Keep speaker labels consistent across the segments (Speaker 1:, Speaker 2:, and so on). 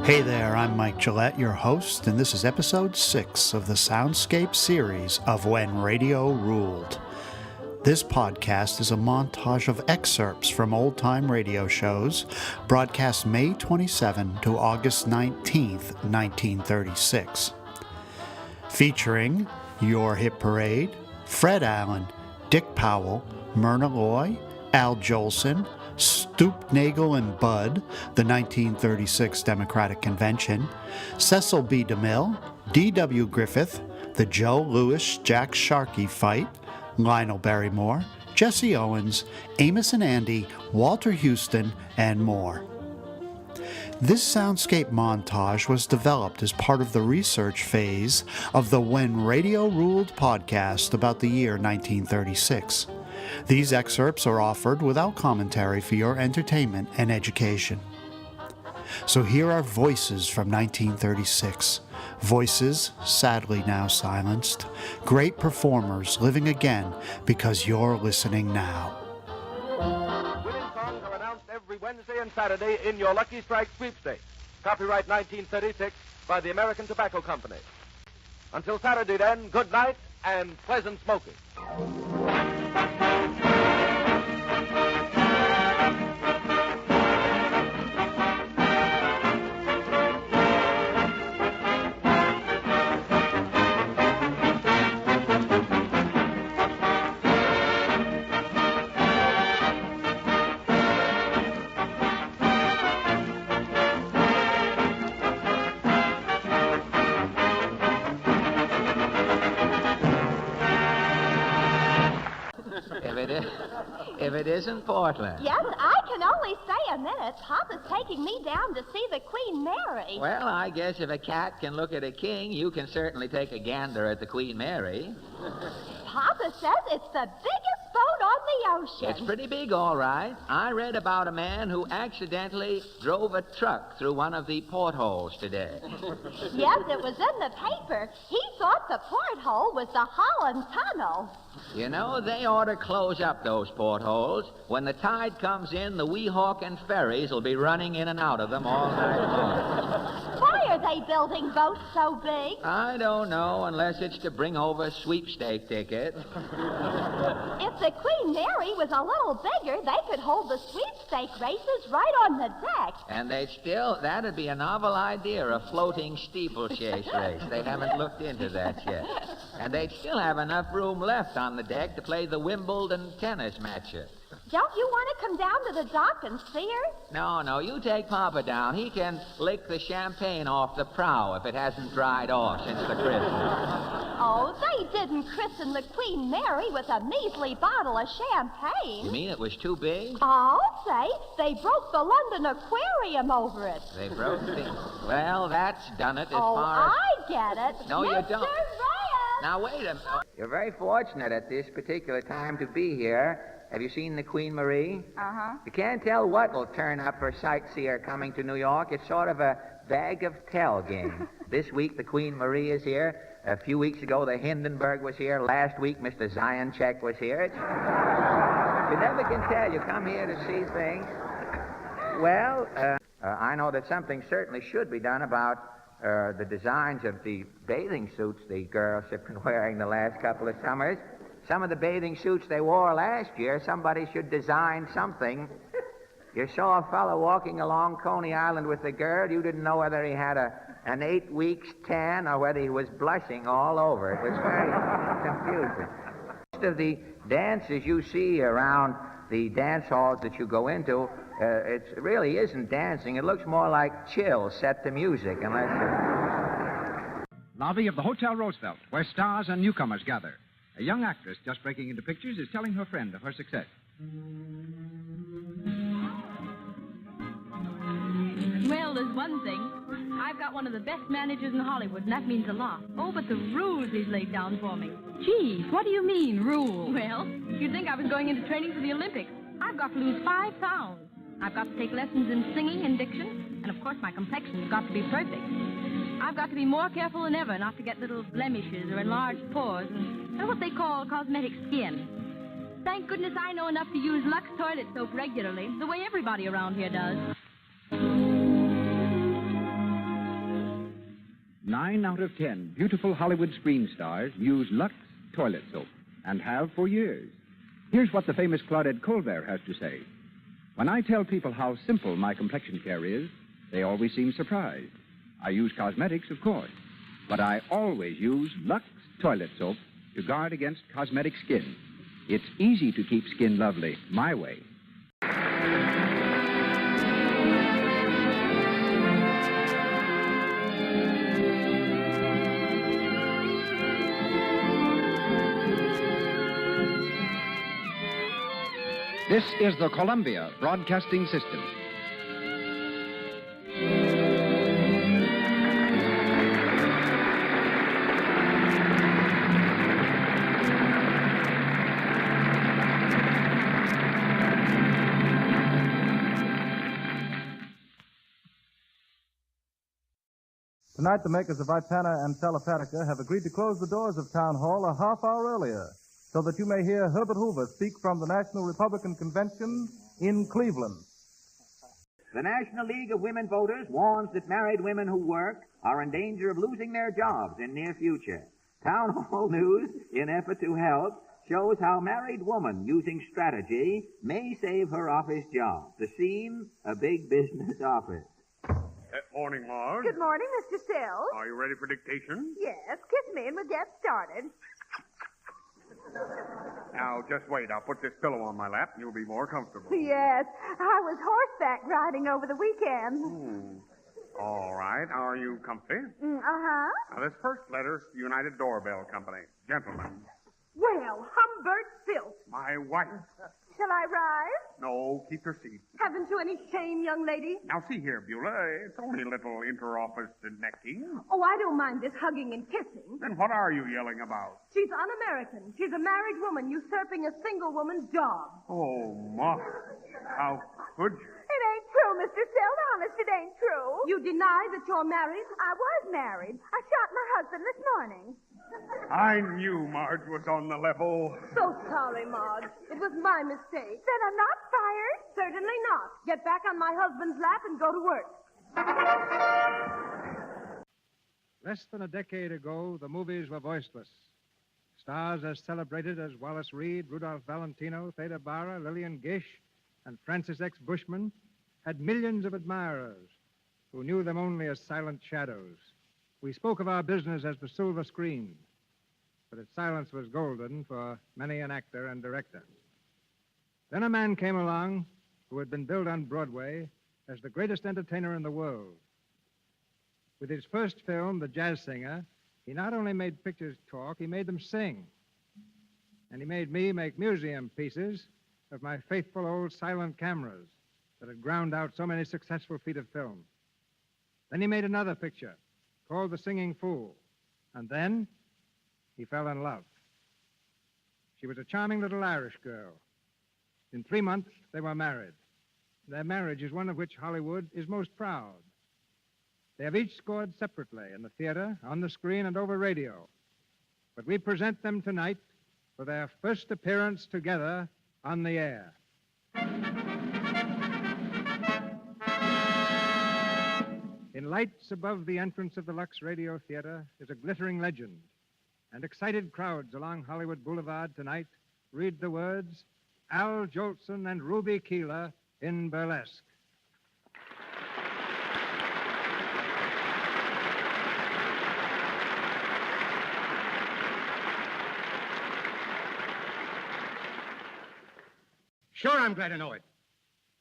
Speaker 1: Hey there, I'm Mike Gillett, your host, and this is episode 6 of the Soundscape series of When Radio Ruled. This podcast is a montage of excerpts from old-time radio shows broadcast May 27 to August 19th, 1936. Featuring Your Hit Parade, Fred Allen, Dick Powell, Myrna, Al Jolson, Stoopnagle and Bud, the 1936 Democratic Convention, Cecil B. DeMille, D.W. Griffith, the Joe Louis-Jack Sharkey fight, Lionel Barrymore, Jessie Owens, Amos and Andy, Walter Houston, and more. This soundscape montage was developed as part of the research phase of the When Radio Ruled podcast about the year 1936. These excerpts are offered without commentary for your entertainment and education. So here are voices from 1936. Voices, sadly now silenced. Great performers living again because you're listening now.
Speaker 2: Winning songs are announced every Wednesday and Saturday in your Lucky Strike sweepstakes. Copyright 1936 by the American Tobacco Company. Until Saturday then, good night and pleasant smoking.
Speaker 3: If it isn't Portland.
Speaker 4: Yes, I can only stay a minute. Papa's taking me down to see the Queen Mary.
Speaker 3: Well, I guess if a cat can look at a king, you can certainly take a gander at the Queen Mary.
Speaker 4: Papa says it's the biggest boat on the ocean.
Speaker 3: It's pretty big, all right. I read about a man who accidentally drove a truck through one of the portholes today.
Speaker 4: Yes, it was in the paper. He thought the porthole was the Holland Tunnel.
Speaker 3: You know, they ought to close up those portholes. When the tide comes in, the Weehawken ferries will be running in and out of them all night long.
Speaker 4: Why are they building boats so big?
Speaker 3: I don't know, unless it's to bring over sweepstake tickets.
Speaker 4: If the Queen Mary was a little bigger, they could hold the sweepstake races right on the deck.
Speaker 3: And that'd be a novel idea, a floating steeplechase race. They haven't looked into that yet. And they'd still have enough room left on the deck to play the Wimbledon tennis matches.
Speaker 4: Don't you want to come down to the dock and see her?
Speaker 3: No, you take Papa down. He can lick the champagne off the prow if it hasn't dried off since the christening.
Speaker 4: Oh, they didn't christen the Queen Mary with a measly bottle of champagne.
Speaker 3: You mean it was too big?
Speaker 4: I'll say they broke the London Aquarium over it.
Speaker 3: They broke the... Well, that's done it as
Speaker 4: oh,
Speaker 3: far as...
Speaker 4: I get it.
Speaker 3: No, you
Speaker 4: Mr.
Speaker 3: don't.
Speaker 4: Reyes!
Speaker 3: Now, wait a minute. You're very fortunate at this particular time to be here. Have you seen the Queen Marie?
Speaker 4: Uh-huh.
Speaker 3: You can't tell what will turn up for sightseer coming to New York. It's sort of a bag of tell game. This week, the Queen Marie is here. A few weeks ago, the Hindenburg was here. Last week, Mr. Zionchek was here. You never can tell. You come here to see things. Well, I know that something certainly should be done about the designs of the bathing suits the girls have been wearing the last couple of summers. Some of the bathing suits they wore last year, somebody should design something. You saw a fellow walking along Coney Island with a girl. You didn't know whether he had an 8 weeks tan or whether he was blushing all over. It was very confusing. Most of the dances you see around the dance halls that you go into, it really isn't dancing. It looks more like chill set to music, unless
Speaker 5: Lobby of the Hotel Roosevelt, where stars and newcomers gather. A young actress just breaking into pictures is telling her friend of her success.
Speaker 6: Well, there's one thing. I've got one of the best managers in Hollywood, and that means a lot. Oh, but the rules he's laid down for me.
Speaker 7: Geez, what do you mean, rules?
Speaker 6: Well, you'd think I was going into training for the Olympics. I've got to lose 5 pounds. I've got to take lessons in singing and diction, and of course my complexion's got to be perfect. I've got to be more careful than ever not to get little blemishes or enlarged pores and what they call cosmetic skin. Thank goodness I know enough to use Lux toilet soap regularly, the way everybody around here does.
Speaker 5: 9 out of 10 beautiful Hollywood screen stars use Lux toilet soap and have for years. Here's what the famous Claudette Colbert has to say. When I tell people how simple my complexion care is, they always seem surprised. I use cosmetics, of course, but I always use Lux toilet soap to guard against cosmetic skin. It's easy to keep skin lovely my way. This is the Columbia Broadcasting System.
Speaker 8: Tonight, the makers of Vipana and Telepatica have agreed to close the doors of Town Hall a half hour earlier, so that you may hear Herbert Hoover speak from the National Republican Convention in Cleveland.
Speaker 3: The National League of Women Voters warns that married women who work are in danger of losing their jobs in near future. Town Hall News, in effort to help, shows how married woman using strategy may save her office job. The scene, a big business office.
Speaker 9: Morning, Marge.
Speaker 10: Good morning, Mr. Sills.
Speaker 9: Are you ready for dictation?
Speaker 10: Yes, kiss me and we'll get started.
Speaker 9: Now, just wait. I'll put this pillow on my lap and you'll be more comfortable.
Speaker 10: Yes, I was horseback riding over the weekend.
Speaker 9: All right. Are you comfy?
Speaker 10: Uh-huh.
Speaker 9: Now, this first letter's to United Doorbell Company. Gentlemen.
Speaker 10: Well, Humbert Filth.
Speaker 9: My wife.
Speaker 10: Shall I rise?
Speaker 9: No, keep your seat.
Speaker 10: Haven't you any shame, young lady?
Speaker 9: Now, see here, Beulah. It's only a little inter-office necking.
Speaker 10: Oh, I don't mind this hugging and kissing.
Speaker 9: Then what are you yelling about?
Speaker 10: She's un-American. She's a married woman usurping a single woman's job.
Speaker 9: Oh, Marge. How could you?
Speaker 10: It ain't true, Mr. Sills. Honest, it ain't true. You deny that you're married? I was married. I shot my husband this morning.
Speaker 9: I knew Marge was on the level.
Speaker 10: So sorry, Marge. It was my mistake. Then I'm not fired? Certainly not. Get back on my husband's lap and go to work.
Speaker 5: Less than a decade ago, the movies were voiceless. Stars as celebrated as Wallace Reed, Rudolph Valentino, Theda Bara, Lillian Gish, and Francis X. Bushman had millions of admirers who knew them only as silent shadows. We spoke of our business as the silver screen, but its silence was golden for many an actor and director. Then a man came along who had been billed on Broadway as the greatest entertainer in the world. With his first film, The Jazz Singer, he not only made pictures talk, he made them sing. And he made me make museum pieces of my faithful old silent cameras that had ground out so many successful feet of film. Then he made another picture called The Singing Fool. And then he fell in love. She was a charming little Irish girl. In 3 months, they were married. Their marriage is one of which Hollywood is most proud. They have each scored separately in the theater, on the screen, and over radio. But we present them tonight for their first appearance together on the air. In lights above the entrance of the Lux Radio Theater is a glittering legend, and excited crowds along Hollywood Boulevard tonight read the words, Al Jolson and Ruby Keeler in burlesque.
Speaker 11: Sure, I'm glad to know it.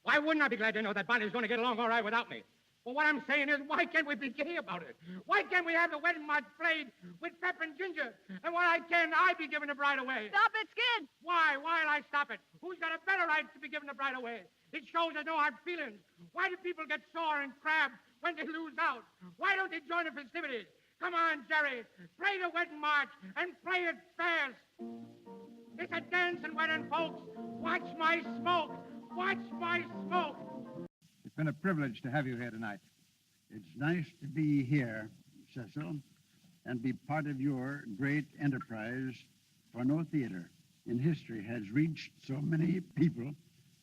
Speaker 11: Why wouldn't I be glad to know that Bonnie's going to get along all right without me? Well, what I'm saying is, why can't we be gay about it? Why can't we have the wedding march played with Pep and Ginger? And why can't I be giving the bride away?
Speaker 6: Stop it, Skid.
Speaker 11: Why? Why'll I stop it? Who's got a better right to be giving the bride away? It shows there's no hard feelings. Why do people get sore and crabbed when they lose out? Why don't they join the festivities? Come on, Jerry. Play the wedding march and play it fast. It's a dancing wedding, folks. Watch my smoke. Watch my smoke.
Speaker 12: It's been a privilege to have you here tonight. It's nice to be here, Cecil, and be part of your great enterprise, for no theater in history has reached so many people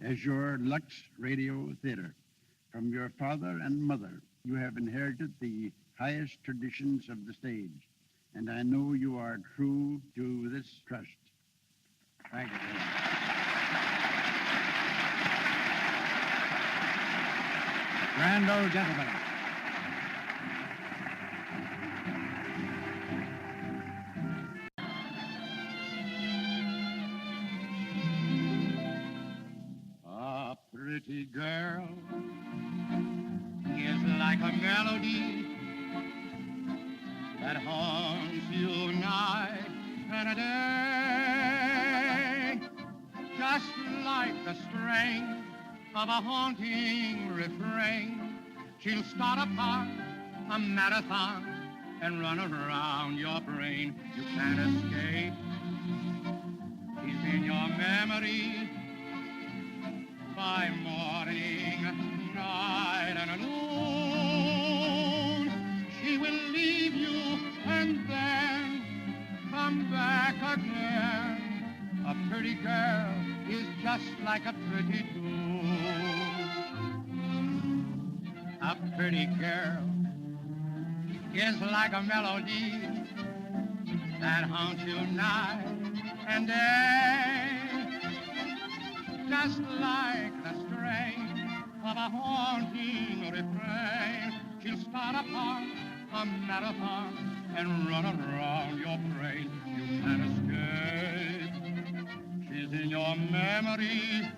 Speaker 12: as your Lux Radio Theater. From your father and mother, you have inherited the highest traditions of the stage, and I know you are true to this trust. Thank you. Grand old gentleman.
Speaker 11: A pretty girl is like a melody that haunts you night and a day, just like the strain of a haunting refrain. She'll start a park, a marathon, and run around your brain. You can't escape. She's in your memory by morning, night, and noon. She will leave you and then come back again. A pretty girl is just like a pretty tune. A pretty girl is like a melody that haunts you night and day, just like the strain of a haunting refrain. She'll start a park, a marathon, and run around your brain. You can't escape. She's in your memory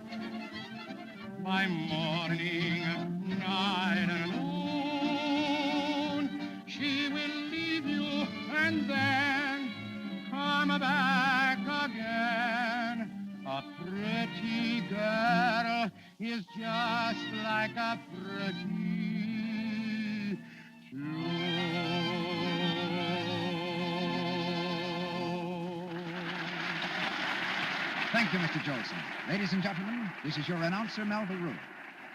Speaker 11: by morning, night, and noon. She will leave you and then come back again. A pretty girl is just like a pretty tune.
Speaker 13: Thank you, Mr. Jolson. Ladies and gentlemen, this is your announcer, Melville Rue.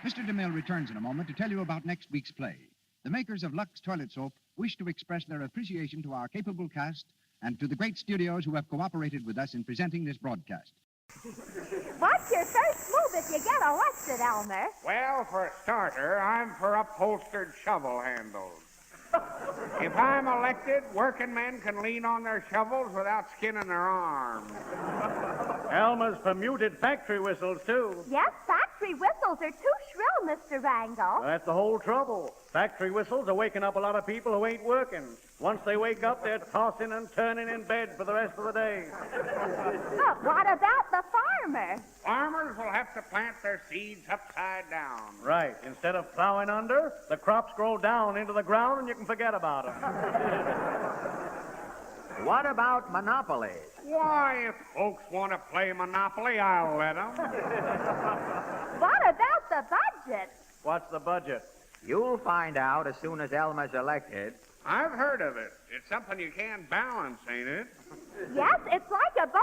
Speaker 13: Mr. DeMille returns in a moment to tell you about next week's play. The makers of Lux Toilet Soap wish to express their appreciation to our capable cast and to the great studios who have cooperated with us in presenting this broadcast.
Speaker 4: What's your first move if you get elected, Elmer?
Speaker 9: Well, for a starter, I'm for upholstered shovel handles. If I'm elected, working men can lean on their shovels without skinning their arms.
Speaker 14: Elmer's for muted factory whistles, too.
Speaker 4: Yes, factory whistles are too shrill, Mr. Wrangle.
Speaker 14: That's the whole trouble. Factory whistles are waking up a lot of people who ain't working. Once they wake up, they're tossing and turning in bed for the rest of the day.
Speaker 4: But what about the farmer?
Speaker 9: Farmers will have to plant their seeds upside down.
Speaker 14: Right. Instead of plowing under, the crops grow down into the ground and you can forget about them.
Speaker 3: What about monopolies?
Speaker 9: Why, if folks want to play Monopoly, I'll let them.
Speaker 4: What about the budget?
Speaker 14: What's the budget?
Speaker 3: You'll find out as soon as Elmer's elected.
Speaker 9: I've heard of it. It's something you can't balance, ain't it?
Speaker 4: Yes, it's like a bow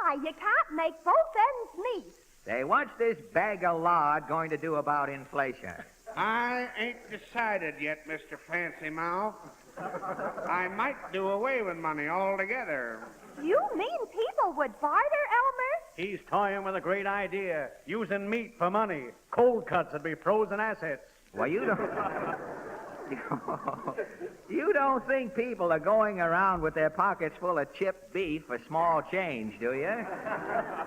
Speaker 4: tie. You can't make both ends meet.
Speaker 3: Say, what's this bag of lard going to do about inflation?
Speaker 9: I ain't decided yet, Mr. Fancy Mouth. I might do away with money altogether.
Speaker 4: You mean people would barter, Elmer?
Speaker 14: He's toying with a great idea, using meat for money. Cold cuts would be frozen assets.
Speaker 3: Well, you don't... You don't think people are going around with their pockets full of chipped beef for small change, do you?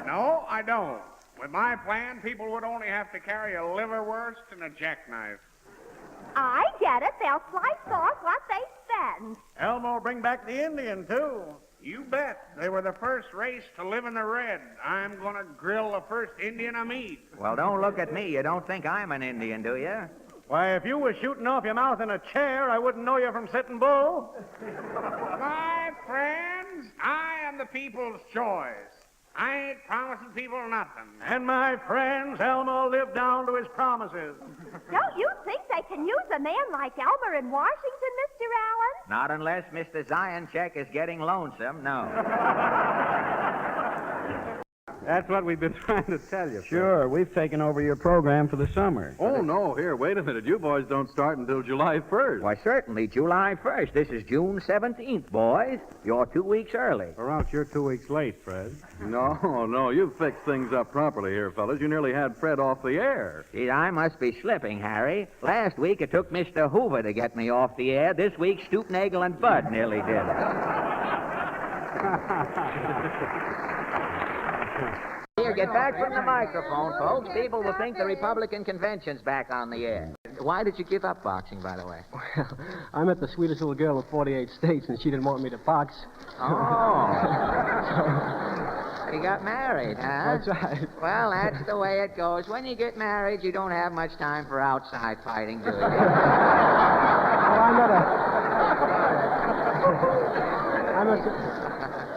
Speaker 9: No, I don't. With my plan, people would only have to carry a liverwurst and a jackknife.
Speaker 4: I get it. They'll slice off what they spend.
Speaker 14: Elmer will bring back the Indian, too.
Speaker 9: You bet. They were the first race to live in the red. I'm going to grill the first Indian I meet.
Speaker 3: Well, don't look at me. You don't think I'm an Indian, do you?
Speaker 14: Why, if you were shooting off your mouth in a chair, I wouldn't know you from Sitting Bull.
Speaker 9: My friends, I am the people's choice. I ain't promising people nothing.
Speaker 14: And my friends, Elmer lived down to his promises.
Speaker 4: Don't you think they can use a man like Elmer in Washington, Mr. Allen?
Speaker 3: Not unless Mr. Zion Check is getting lonesome, no.
Speaker 14: That's what we've been trying to tell you.
Speaker 15: Sure, we've taken over your program for the summer.
Speaker 16: Oh, no. Here, wait a minute. You boys don't start until July 1st.
Speaker 3: Why, certainly, July 1st. This is June 17th, boys. You're 2 weeks early.
Speaker 14: Or else you're 2 weeks late, Fred.
Speaker 16: No, you've fixed things up properly here, fellas. You nearly had Fred off the air.
Speaker 3: Gee, I must be slipping, Harry. Last week it took Mr. Hoover to get me off the air. This week, Stoopnagle and Bud nearly did it. Here, get back from the microphone, folks. People will think the Republican convention's back on the air. Why did you give up boxing, by the way?
Speaker 17: Well, I met the sweetest little girl in 48 states, and she didn't want me to box.
Speaker 3: Oh. You got married, huh?
Speaker 17: That's right.
Speaker 3: Well, that's the way it goes. When you get married, you don't have much time for outside fighting, do you?
Speaker 17: Well, I'm not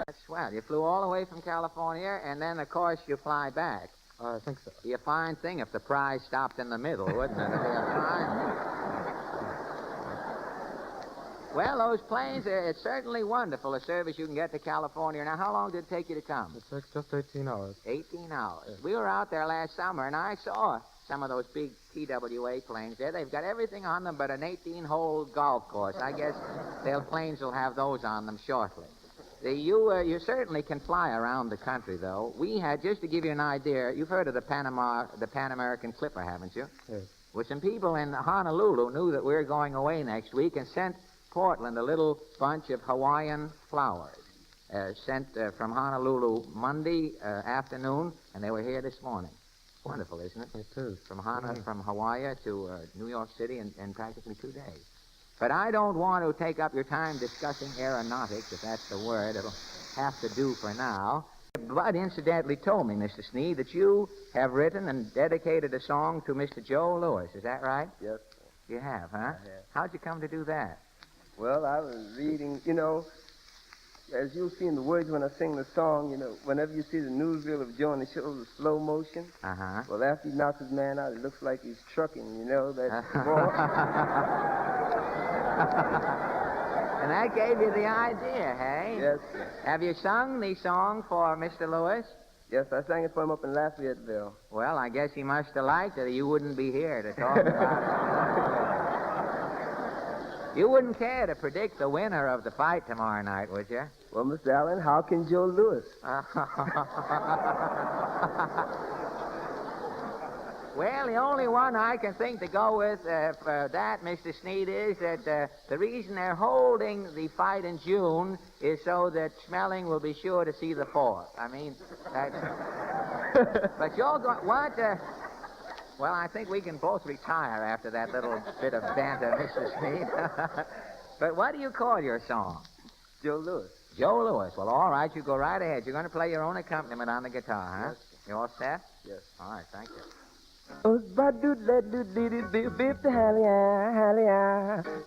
Speaker 3: That's swell. You flew all the way from California, and then, of course, you fly back.
Speaker 17: I think so.
Speaker 3: Be a fine thing if the prize stopped in the middle, wouldn't it? It'd be a fine... Well, those planes, it's certainly wonderful, the service you can get to California. Now, how long did it take you to come?
Speaker 17: It took just 18 hours.
Speaker 3: 18 hours. Yeah. We were out there last summer, and I saw some of those big TWA planes there. They've got everything on them but an 18-hole golf course. I guess their planes will have those on them shortly. You certainly can fly around the country, though. We had, just to give you an idea, you've heard of the Pan American Clipper, haven't you?
Speaker 17: Yes.
Speaker 3: Well, some people in Honolulu knew that we were going away next week and sent Portland a little bunch of Hawaiian flowers. Sent from Honolulu Monday afternoon, and they were here this morning. Wonderful, isn't it?
Speaker 17: It is.
Speaker 3: From Hawaii to New York City in practically 2 days. But I don't want to take up your time discussing aeronautics, if that's the word. It'll have to do for now. Bud incidentally told me, Mr. Sneed, that you have written and dedicated a song to Mr. Joe Louis. Is that right?
Speaker 18: Yes.
Speaker 3: You have, huh?
Speaker 18: I have.
Speaker 3: How'd you come to do that?
Speaker 18: Well, I was reading, as you'll see in the words when I sing the song, whenever you see the newsreel of Joe and it shows the slow motion.
Speaker 3: Uh-huh.
Speaker 18: Well, after he knocks his man out, it looks like he's trucking, that
Speaker 3: And that gave you the idea, hey?
Speaker 18: Yes.
Speaker 3: Have you sung the song for Mr. Lewis?
Speaker 18: Yes, I sang it for him up in Lafayetteville.
Speaker 3: Well, I guess he must have liked it, or you wouldn't be here to talk about it. You wouldn't care to predict the winner of the fight tomorrow night, would you?
Speaker 18: Well, Mr. Allen, how can Joe Louis?
Speaker 3: Well, the only one I can think to go with for that, Mr. Sneed, is that the reason they're holding the fight in June is so that Schmeling will be sure to see the 4th. I mean, but you're going... What? Well, I think we can both retire after that little bit of banter, Mr. Sneed. But what do you call your song?
Speaker 18: Joe Louis.
Speaker 3: Joe Louis. Well, all right, you go right ahead. You're going to play your own accompaniment on the guitar, huh?
Speaker 18: Yes.
Speaker 3: You all set?
Speaker 18: Yes.
Speaker 3: All right, thank you.
Speaker 18: Oh,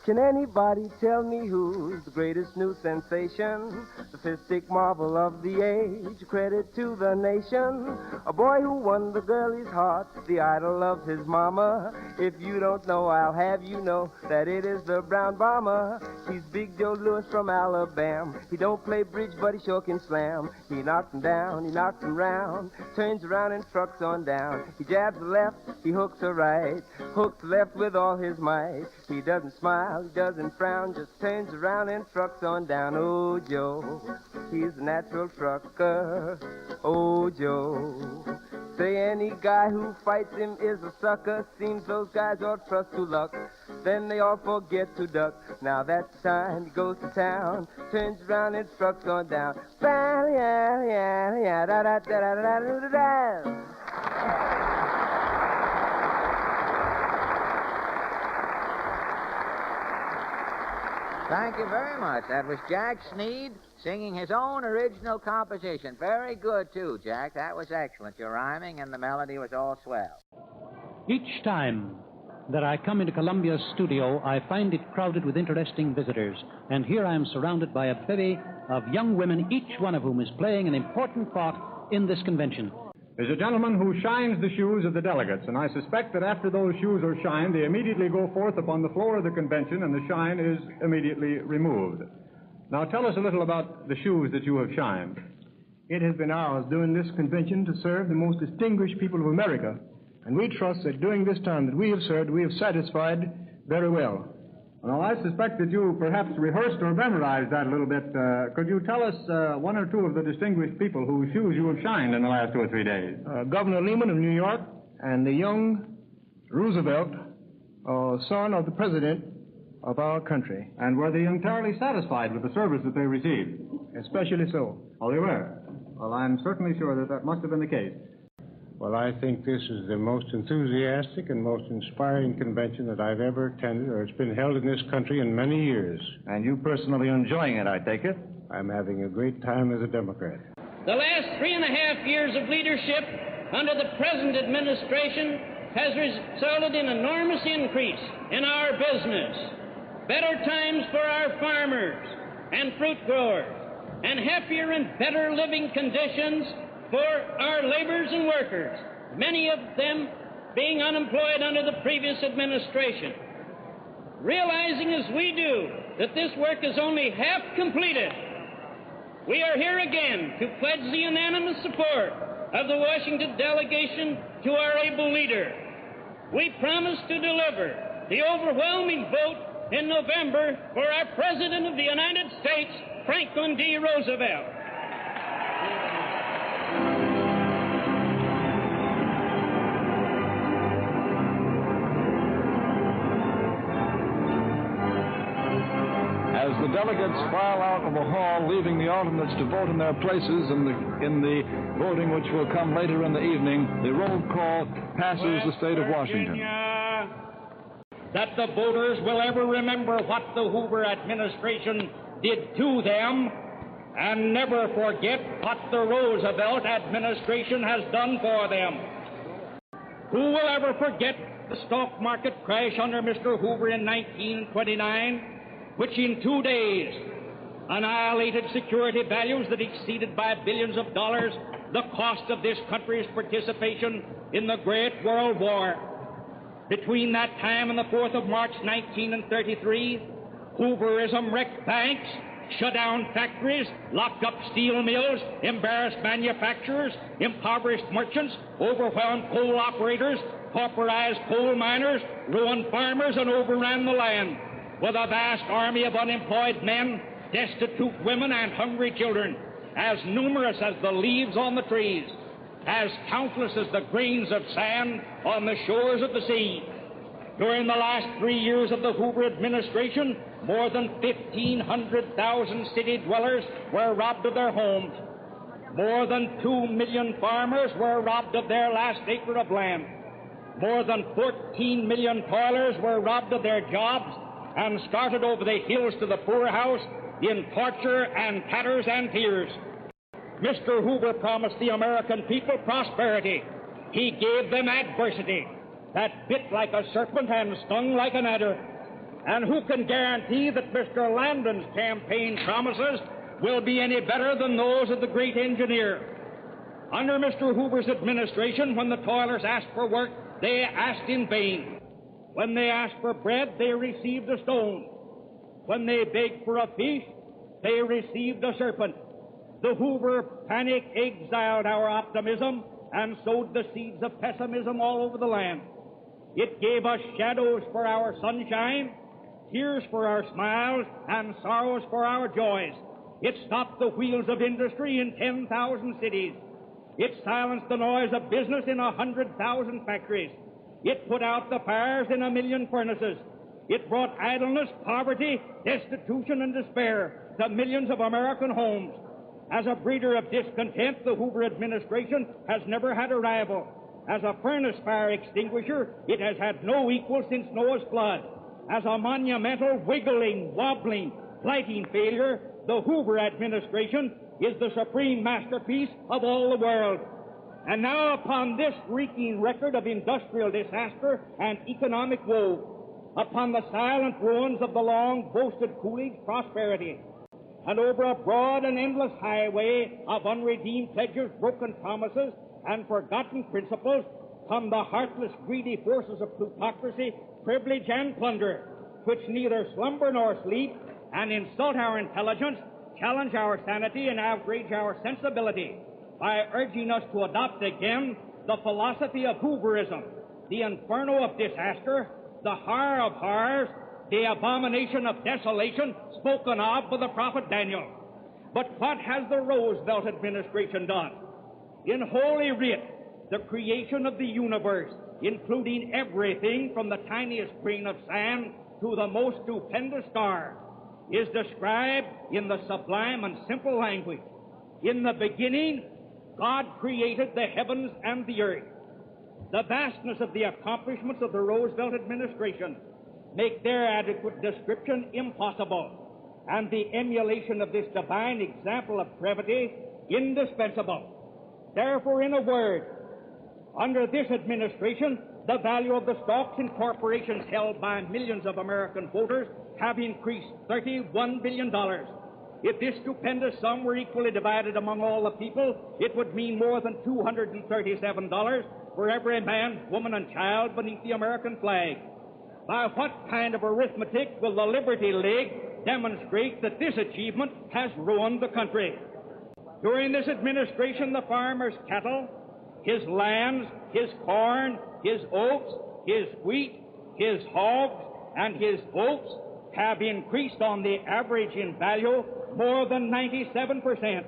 Speaker 18: can anybody tell me who's the greatest new sensation? The fistic marvel of the age, credit to the nation. A boy who won the girlie's heart, the idol of his mama. If you don't know, I'll have you know that it is the brown bomber. He's Big Joe Louis from Alabama. He don't play bridge, but he sure can slam. He knocks him down, he knocks him round, turns around and trucks on down. He jabs the left, he hooks the right, hooks left with all his might. He doesn't smile, he doesn't frown, just turns around and trucks on down. Oh, Joe, he's a natural trucker. Oh, Joe, say any guy who fights him is a sucker. Seems those guys all trust to luck, then they all forget to duck. Now that's the time he goes to town, turns around and trucks on down.
Speaker 3: Thank you very much. That was Jack Sneed singing his own original composition. Very good, too, Jack. That was excellent. Your rhyming and the melody was all swell.
Speaker 19: Each time that I come into Columbia's studio, I find it crowded with interesting visitors. And here I am surrounded by a bevy of young women, each one of whom is playing an important part in this convention.
Speaker 20: There's a gentleman who shines the shoes of the delegates, and I suspect that after those shoes are shined, they immediately go forth upon the floor of the convention, and the shine is immediately removed. Now, tell us a little about the shoes that you have shined. it has been ours during this convention to serve the most distinguished people of America. And we trust that during this time that we have served, we have satisfied very well. Well, I suspect that you perhaps rehearsed or memorized that a little bit. Could you tell us one or two of the distinguished people whose shoes you have shined in the last 2 or 3 days? Governor Lehman of New York and the young Roosevelt, son of the president of our country. And were they entirely satisfied with the service that they received? Especially so. Oh, they were? Well, I'm certainly sure that that must have been the case.
Speaker 21: Well, I think this is the most enthusiastic and most inspiring convention that I've ever attended, or it's been held in this country in many years.
Speaker 22: And you personally enjoying it, I take it?
Speaker 21: I'm having a great time as a Democrat.
Speaker 23: The last 3.5 years of leadership under the present administration has resulted in enormous increase in our business, better times for our farmers and fruit growers, and happier and better living conditions for our laborers and workers, many of them being unemployed under the previous administration. Realizing as we do that this work is only half completed, we are here again to pledge the unanimous support of the Washington delegation to our able leader. We promise to deliver the overwhelming vote in November for our President of the United States, Franklin D. Roosevelt.
Speaker 16: As the delegates file out of the hall, leaving the alternates to vote in their places in the voting which will come later in the evening, the roll call passes the state of Washington.
Speaker 23: That the voters will ever remember what the Hoover administration did to them and never forget what the Roosevelt administration has done for them. Who will ever forget the stock market crash under Mr. Hoover in 1929, which in 2 days annihilated security values that exceeded by billions of dollars the cost of this country's participation in the Great World War? Between that time and the 4th of March 1933, Hooverism wrecked banks, shut down factories, locked up steel mills, embarrassed manufacturers, impoverished merchants, overwhelmed coal operators, pauperized coal miners, ruined farmers, and overran the land with a vast army of unemployed men, destitute women, and hungry children, as numerous as the leaves on the trees, as countless as the grains of sand on the shores of the sea. During the last 3 years of the Hoover administration, more than 1,500,000 city dwellers were robbed of their homes. More than 2 million farmers were robbed of their last acre of land. More than 14 million toilers were robbed of their jobs and started over the hills to the poorhouse in torture and tatters and tears. Mr. Hoover promised the American people prosperity. He gave them adversity that bit like a serpent and stung like an adder. And who can guarantee that Mr. Landon's campaign promises will be any better than those of the great engineer? Under Mr. Hoover's administration, when the toilers asked for work, they asked in vain. When they asked for bread, they received a stone. When they begged for a fish, they received a serpent. The Hoover panic exiled our optimism and sowed the seeds of pessimism all over the land. It gave us shadows for our sunshine, tears for our smiles, and sorrows for our joys. It stopped the wheels of industry in 10,000 cities. It silenced the noise of business in 100,000 factories. It put out the fires in 1 million furnaces. It brought idleness, poverty, destitution, and despair to millions of American homes. As a breeder of discontent, the Hoover administration has never had a rival. As a furnace fire extinguisher, it has had no equal since Noah's flood. As a monumental, wiggling, wobbling, blighting failure, the Hoover administration is the supreme masterpiece of all the world. And now upon this reeking record of industrial disaster and economic woe, upon the silent ruins of the long-boasted Coolidge prosperity, and over a broad and endless highway of unredeemed pledges, broken promises, and forgotten principles, come the heartless, greedy forces of plutocracy, privilege, and plunder, which neither slumber nor sleep, and insult our intelligence, challenge our sanity and outrage our sensibility by urging us to adopt again the philosophy of Hooverism, the inferno of disaster, the horror of horrors, the abomination of desolation spoken of by the prophet Daniel. But what has the Roosevelt administration done? In Holy Writ, the creation of the universe, including everything from the tiniest grain of sand to the most stupendous star, is described in the sublime and simple language. In the beginning, God created the heavens and the earth. The vastness of the accomplishments of the Roosevelt administration make their adequate description impossible, and the emulation of this divine example of brevity indispensable. Therefore, in a word, under this administration, the value of the stocks in corporations held by millions of American voters have increased $31 billion. If this stupendous sum were equally divided among all the people, it would mean more than $237 for every man, woman, and child beneath the American flag. By what kind of arithmetic will the Liberty League demonstrate that this achievement has ruined the country? During this administration, the farmer's cattle, his lands, his corn, his oats, his wheat, his hogs, and his oats have increased on the average in value more than 97%.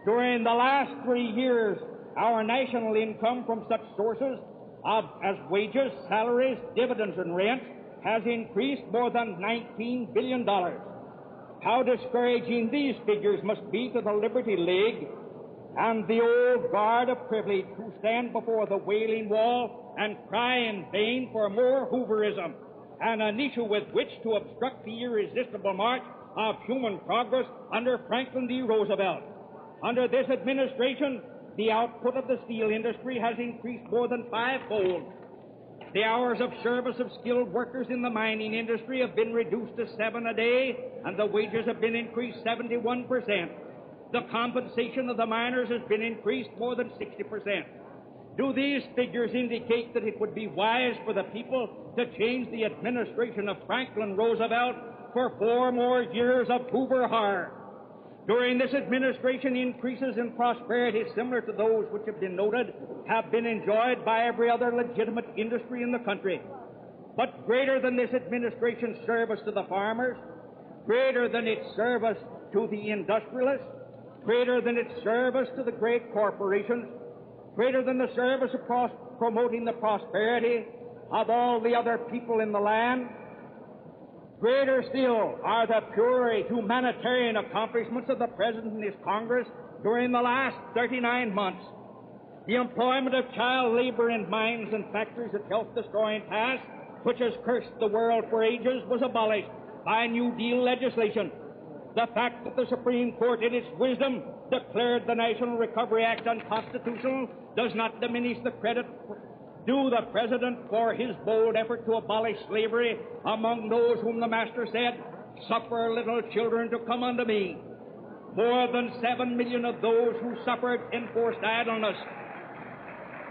Speaker 23: During the last 3 years, our national income from such sources as wages, salaries, dividends, and rent has increased more than $19 billion. How discouraging these figures must be to the Liberty League and the old guard of privilege who stand before the Wailing Wall and cry in vain for more Hooverism and an issue with which to obstruct the irresistible march of human progress under Franklin D. Roosevelt. Under this administration, the output of the steel industry has increased more than fivefold. The hours of service of skilled workers in the mining industry have been reduced to 7 a day, and the wages have been increased 71%. The compensation of the miners has been increased more than 60%. Do these figures indicate that it would be wise for the people to change the administration of Franklin Roosevelt for 4 more years of Hoover horror? During this administration, increases in prosperity similar to those which have been noted have been enjoyed by every other legitimate industry in the country. But greater than this administration's service to the farmers, greater than its service to the industrialists, greater than its service to the great corporations, greater than the service of promoting the prosperity of all the other people in the land, greater still are the purely humanitarian accomplishments of the President and his Congress during the last 39 months. The employment of child labor in mines and factories at health-destroying tasks, which has cursed the world for ages, was abolished by New Deal legislation. The fact that the Supreme Court, in its wisdom, declared the National Recovery Act unconstitutional does not diminish the credit due the President for his bold effort to abolish slavery among those whom the Master said, "Suffer little children to come unto me." More than 7 million of those who suffered enforced idleness,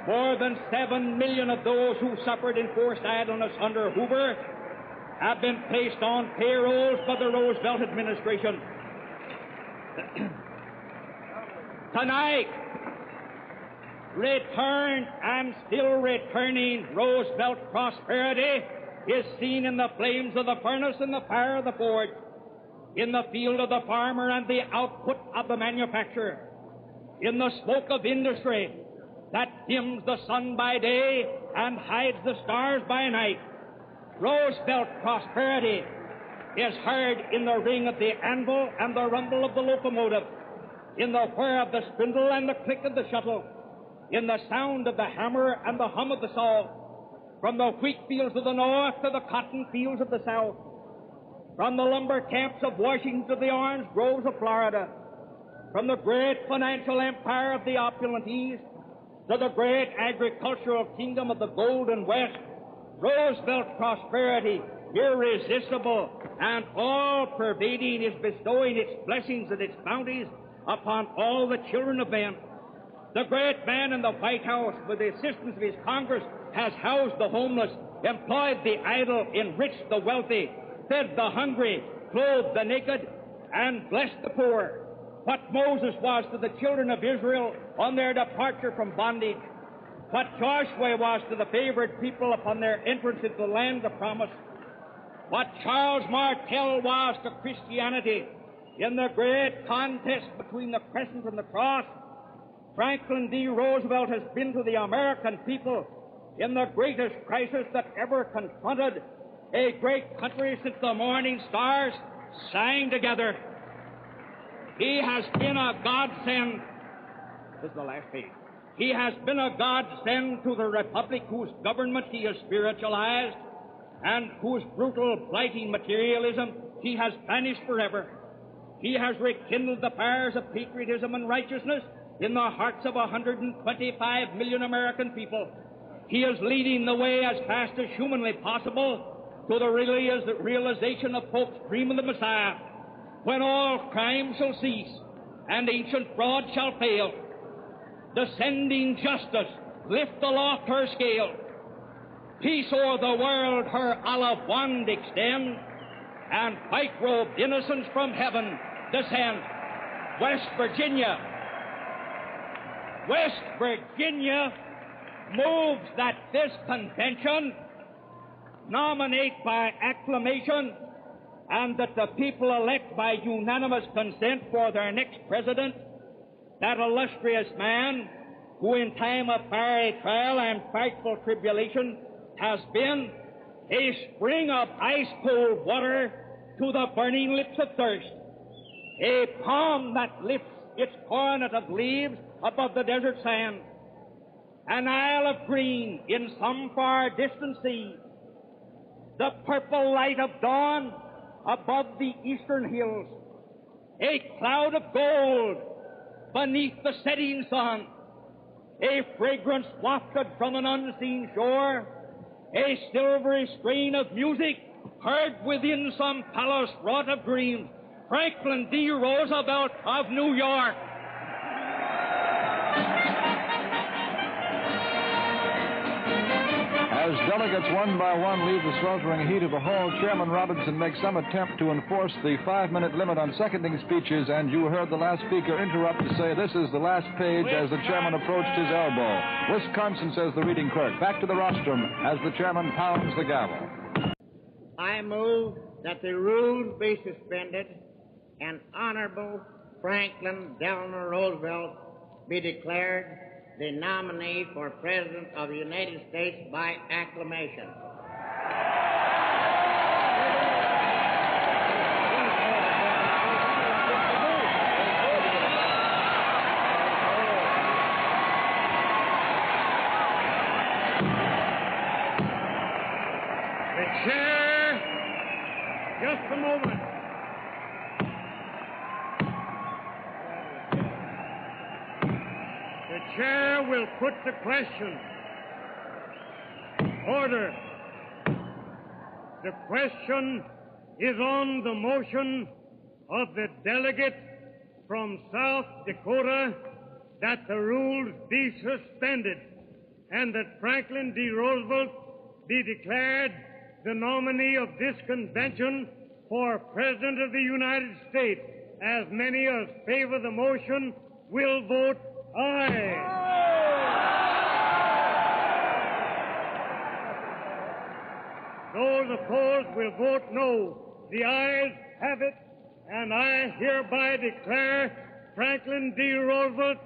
Speaker 23: more than 7 million of those who suffered enforced idleness under Hoover have been placed on payrolls by the Roosevelt administration. Tonight, returned and still returning Roosevelt prosperity is seen in the flames of the furnace and the fire of the forge, in the field of the farmer and the output of the manufacturer, in the smoke of industry that dims the sun by day and hides the stars by night. Roosevelt prosperity is heard in the ring of the anvil and the rumble of the locomotive, in the whir of the spindle and the click of the shuttle, in the sound of the hammer and the hum of the saw, from the wheat fields of the north to the cotton fields of the south, from the lumber camps of Washington to the orange groves of Florida, from the great financial empire of the opulent East to the great agricultural kingdom of the golden West. Roosevelt prosperity, irresistible and all-pervading, is bestowing its blessings and its bounties upon all the children of men. The great man in the White House, with the assistance of his Congress, has housed the homeless, employed the idle, enriched the wealthy, fed the hungry, clothed the naked, and bless the poor. What Moses was to the children of Israel on their departure from bondage. What Joshua was to the favored people upon their entrance into the land of promise. What Charles Martel was to Christianity in the great contest between the crescent and the cross, Franklin D. Roosevelt has been to the American people in the greatest crisis that ever confronted a great country since the morning stars sang together. He has been a godsend. This is the last page. He has been a godsend to the republic whose government he has spiritualized and whose brutal, blighting materialism he has banished forever. He has rekindled the fires of patriotism and righteousness in the hearts of 125 million American people. He is leading the way as fast as humanly possible to the realization of Pope's dream of the Messiah, when all crime shall cease and ancient fraud shall fail. Descending justice lift aloft her scale. Peace o'er the world her olive wand extend, and white-robed innocence from heaven descend. West Virginia moves that this convention nominate by acclamation and that the people elect by unanimous consent for their next president that illustrious man who in time of fiery trial and frightful tribulation has been a spring of ice-cold water to the burning lips of thirst, a palm that lifts its coronet of leaves above the desert sand, an isle of green in some far distant sea, the purple light of dawn above the eastern hills, a cloud of gold beneath the setting sun, a fragrance wafted from an unseen shore, a silvery strain of music heard within some palace wrought of dreams. Franklin D. Roosevelt of New York.
Speaker 16: As delegates one by one leave the sweltering heat of the hall, Chairman Robinson makes some attempt to enforce the 5-minute limit on seconding speeches, and you heard the last speaker interrupt to say this is the last page as the chairman approached his elbow. Wisconsin, says the reading clerk. Back to the rostrum as the chairman pounds the gavel.
Speaker 1: I move that the rules be suspended and Honorable Franklin Delano Roosevelt be declared the nominee for President of the United States by acclamation.
Speaker 11: The chair, just a moment. The chair will put the question. Order. The question is on the motion of the delegate from South Dakota that the rules be suspended and that Franklin D. Roosevelt be declared the nominee of this convention for President of the United States. As many as favor the motion will vote aye. Those opposed will vote no. The ayes have it, and I hereby declare Franklin D. Roosevelt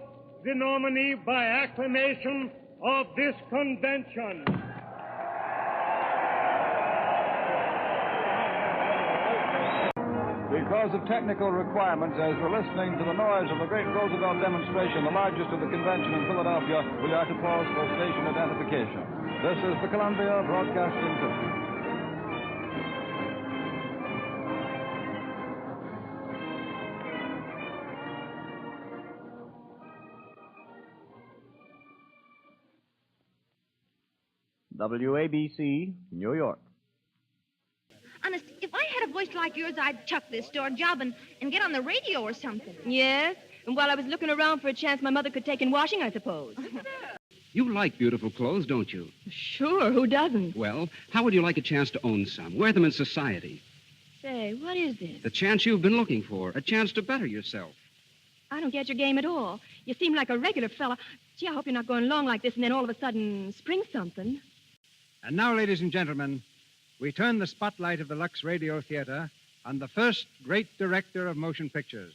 Speaker 11: the nominee by acclamation of this convention.
Speaker 16: Because of technical requirements, as we're listening to the noise of the great Roosevelt demonstration, the largest of the convention in Philadelphia, we are to pause for station identification. This is the Columbia Broadcasting System.
Speaker 15: WABC, New York.
Speaker 6: Honest, if I had a voice like yours, I'd chuck this store job and get on the radio or something.
Speaker 10: Yes? And while I was looking around for a chance my mother could take in washing, I suppose.
Speaker 2: You like beautiful clothes, don't you?
Speaker 10: Sure, who doesn't?
Speaker 2: Well, how would you like a chance to own some? Wear them in society.
Speaker 6: Say, what is this?
Speaker 2: The chance you've been looking for. A chance to better yourself.
Speaker 6: I don't get your game at all. You seem like a regular fella. Gee, I hope you're not going along like this and then all of a sudden spring something.
Speaker 12: And now, ladies and gentlemen, we turn the spotlight of the Lux Radio Theater on the first great director of motion pictures,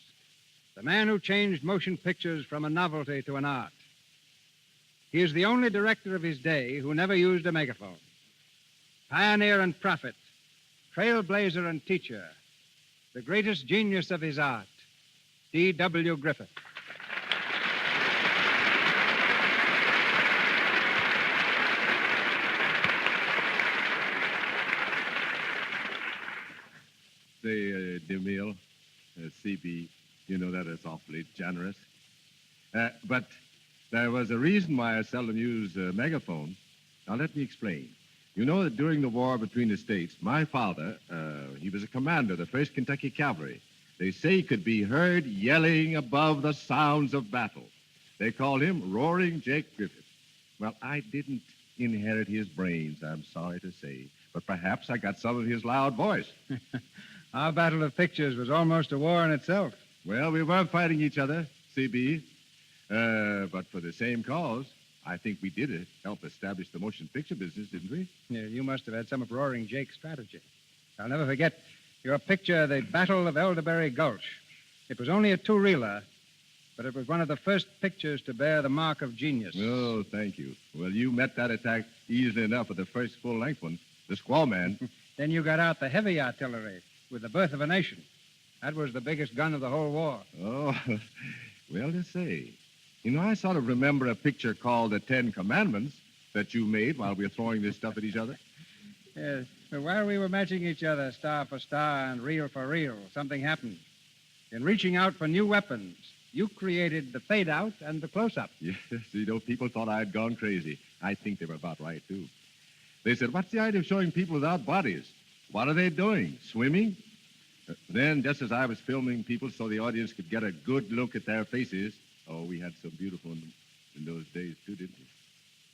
Speaker 12: the man who changed motion pictures from a novelty to an art. He is the only director of his day who never used a megaphone. Pioneer and prophet, trailblazer and teacher, the greatest genius of his art, D.W. Griffith.
Speaker 5: Say, DeMille, CB, you know that is awfully generous. But there was a reason why I seldom use a megaphone. Now, let me explain. You know that during the war between the states, my father, he was a commander of the 1st Kentucky Cavalry. They say he could be heard yelling above the sounds of battle. They called him Roaring Jake Griffith. Well, I didn't inherit his brains, I'm sorry to say, but perhaps I got some of his loud voice.
Speaker 12: Our battle of pictures was almost a war in itself.
Speaker 5: Well, we weren't fighting each other, CB, but for the same cause. I think we did help establish the motion picture business, didn't we?
Speaker 12: Yeah, you must have had some of Roaring Jake's strategy. I'll never forget your picture, The Battle of Elderberry Gulch. It was only a two-reeler, but it was one of the first pictures to bear the mark of genius.
Speaker 5: Oh, thank you. Well, you met that attack easily enough with the first full-length one, The Squaw Man.
Speaker 12: Then you got out the heavy artillery with The Birth of a Nation. That was the biggest gun of the whole war.
Speaker 5: Oh, well to say. You know, I sort of remember a picture called The 10 Commandments that you made while we were throwing this stuff at each other.
Speaker 12: Yes, but while we were matching each other star for star and reel for reel, something happened. In reaching out for new weapons, you created the fade-out and the close-up.
Speaker 5: Yes, you know, people thought I'd gone crazy. I think they were about right, too. They said, what's the idea of showing people without bodies? What are they doing? Swimming? Then, just as I was filming people so the audience could get a good look at their faces, oh, we had some beautiful ones in those days, too, didn't we?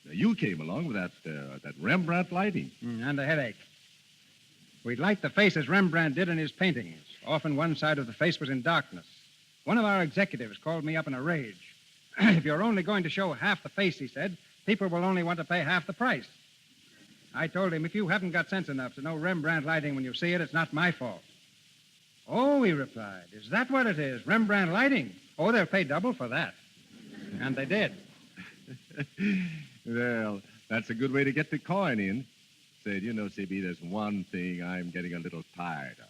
Speaker 5: Now, you came along with that Rembrandt lighting.
Speaker 12: And a headache. We'd light the face as Rembrandt did in his paintings. Often one side of the face was in darkness. One of our executives called me up in a rage. If you're only going to show half the face, he said, people will only want to pay half the price. I told him, if you haven't got sense enough to know Rembrandt lighting when you see it, it's not my fault. Oh, he replied, is that what it is, Rembrandt lighting? Oh, they'll pay double for that. And they did.
Speaker 5: Well, that's a good way to get the coin in. Said, you know, CB, there's one thing I'm getting a little tired of.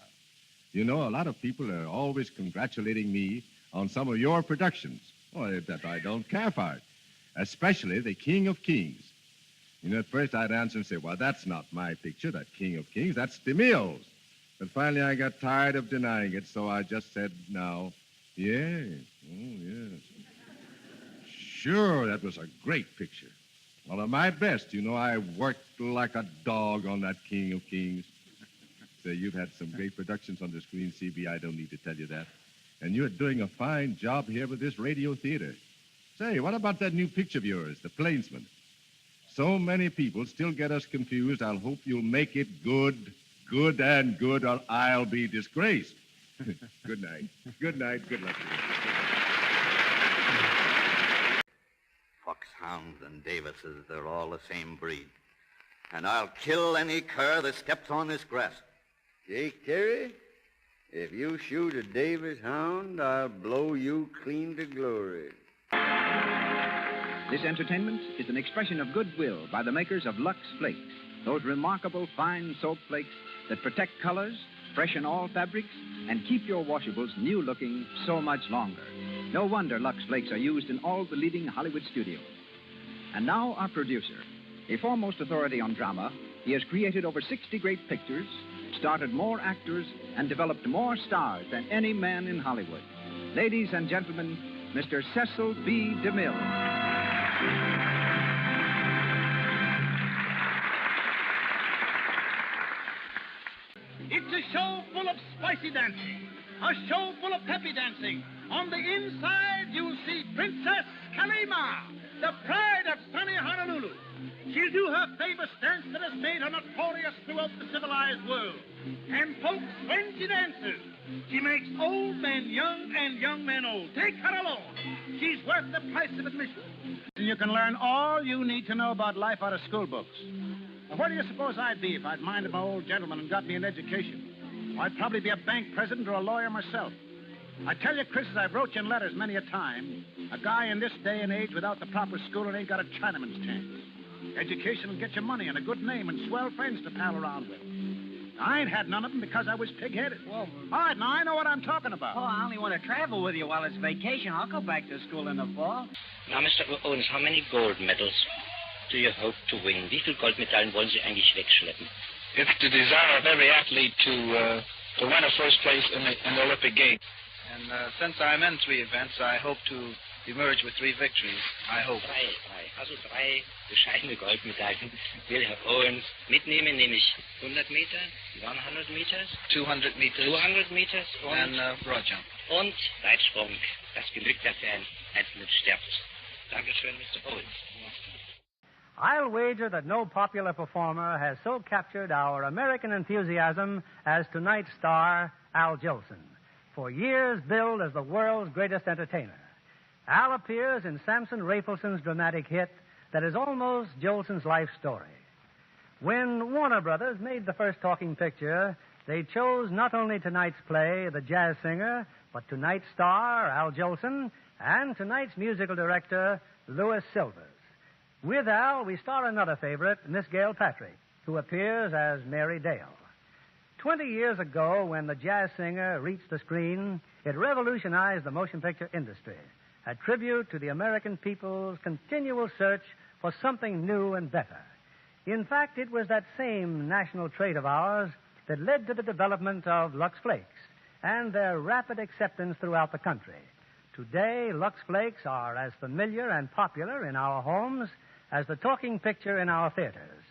Speaker 5: You know, a lot of people are always congratulating me on some of your productions. Oh, that I don't care for it. Especially the King of Kings. You know, at first I'd answer and say, well, that's not my picture, that King of Kings. That's DeMille's. But finally I got tired of denying it, so I just said, no. Yeah. Oh, yes. Sure, that was a great picture. Well, at my best, you know, I worked like a dog on that King of Kings. Say, you've had some great productions on the screen, CB. I don't need to tell you that. And you're doing a fine job here with this radio theater. Say, what about that new picture of yours, The Plainsman? So many people still get us confused. I'll hope you'll make it good, and good, or I'll be disgraced. Good night. Good night. Good luck to you.
Speaker 7: Foxhounds and Davises, they're all the same breed. And I'll kill any cur that steps on this grass.
Speaker 8: Jake Terry, if you shoot a Davis hound, I'll blow you clean to glory.
Speaker 13: This entertainment is an expression of goodwill by the makers of Lux Flakes, those remarkable fine soap flakes that protect colors, freshen all fabrics, and keep your washables new-looking so much longer. No wonder Lux Flakes are used in all the leading Hollywood studios. And now our producer. A foremost authority on drama, he has created over 60 great pictures, started more actors, and developed more stars than any man in Hollywood. Ladies and gentlemen, Mr. Cecil B. DeMille.
Speaker 24: It's a show full of spicy dancing, a show full of peppy dancing. On the inside, you'll see Princess Kalima, the pride of sunny Honolulu. She'll do her famous dance that has made her notorious throughout the civilized world. And, folks, when she dances, she makes old men young and young men old. Take her along. She's worth the price of admission.
Speaker 4: And you can learn all you need to know about life out of school books. Now, where do you suppose I'd be if I'd minded my old gentleman and got me an education? I'd probably be a bank president or a lawyer myself. I tell you, Chris, as I've wrote you in letters many a time, a guy in this day and age without the proper schooling ain't got a Chinaman's chance. Education will get you money and a good name and swell friends to pal around with. I ain't had none of them because I was pig-headed. Well, all right, now I know what I'm talking about.
Speaker 9: Oh, I only want to travel with you while it's vacation. I'll go back to school in the fall.
Speaker 14: Now, Mr. Owens, how many gold medals do you hope to win? Wie viele Goldmedaillen wollen Sie eigentlich wegschleppen?
Speaker 17: It's the desire of every athlete to win a first place in the Olympic Games.
Speaker 25: And since I'm in 3 events, I hope to emerge with 3 victories. I hope.
Speaker 14: Also 3 bescheidene Goldmedaillen will Herr Owens mitnehmen, nämlich 100 Meter, 100 meters,
Speaker 25: 200 meters,
Speaker 14: 200 meters
Speaker 25: and broad jump.
Speaker 14: Und Weitsprung. Das genügt ja für einen einzelnen Stern. Dankeschön, Mr. Owens.
Speaker 26: I'll wager that no popular performer has so captured our American enthusiasm as tonight's star, Al Jolson, for years billed as the world's greatest entertainer. Al appears in Samson Rapelson's dramatic hit that is almost Jolson's life story. When Warner Brothers made the first talking picture, they chose not only tonight's play, The Jazz Singer, but tonight's star, Al Jolson, and tonight's musical director, Louis Silvers. With Al, we star another favorite, Miss Gail Patrick, who appears as Mary Dale. 20 years ago, when The Jazz Singer reached the screen, it revolutionized the motion picture industry, a tribute to the American people's continual search for something new and better. In fact, it was that same national trait of ours that led to the development of Lux Flakes and their rapid acceptance throughout the country. Today, Lux Flakes are as familiar and popular in our homes as the talking picture in our theaters.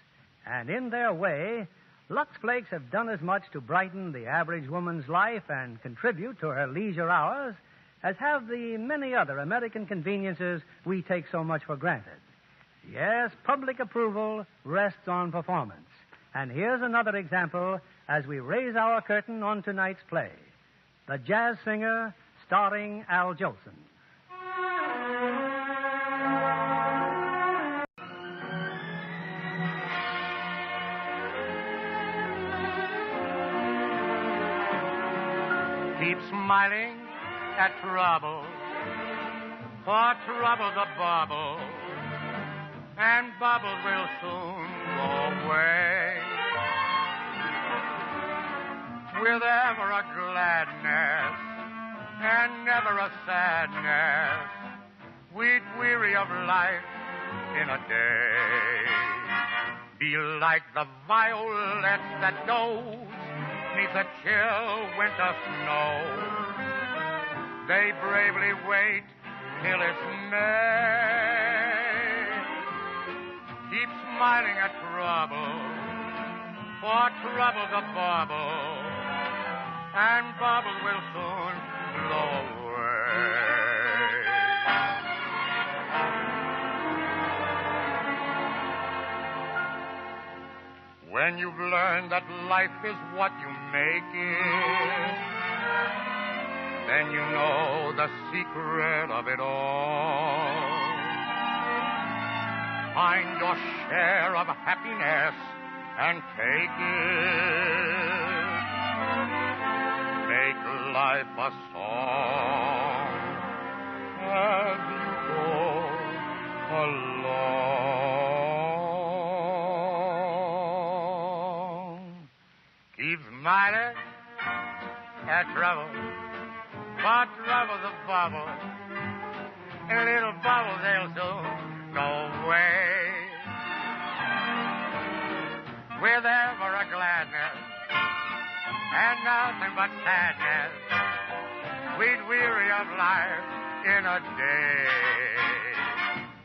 Speaker 26: And in their way, Lux Flakes have done as much to brighten the average woman's life and contribute to her leisure hours as have the many other American conveniences we take so much for granted. Yes, public approval rests on performance. And here's another example as we raise our curtain on tonight's play, The Jazz Singer, starring Al Jolson.
Speaker 11: Keep smiling at trouble, for trouble's a bubble, and bubbles will soon go away. With ever a gladness and never a sadness, we'd weary of life in a day. Be like the violets that doze neath the chill winter snow. They bravely wait till it's May. Keep smiling at trouble, for trouble's a bubble, and bubbles will soon blow away. When you've learned that life is what you make it, then you know the secret of it all. Find your share of happiness and take it. Make life a song as you go along. Keep smiling at trouble, for trouble's a bubble, and little bubbles they'll soon go away. With ever a gladness and nothing but sadness, we'd weary of life in a day.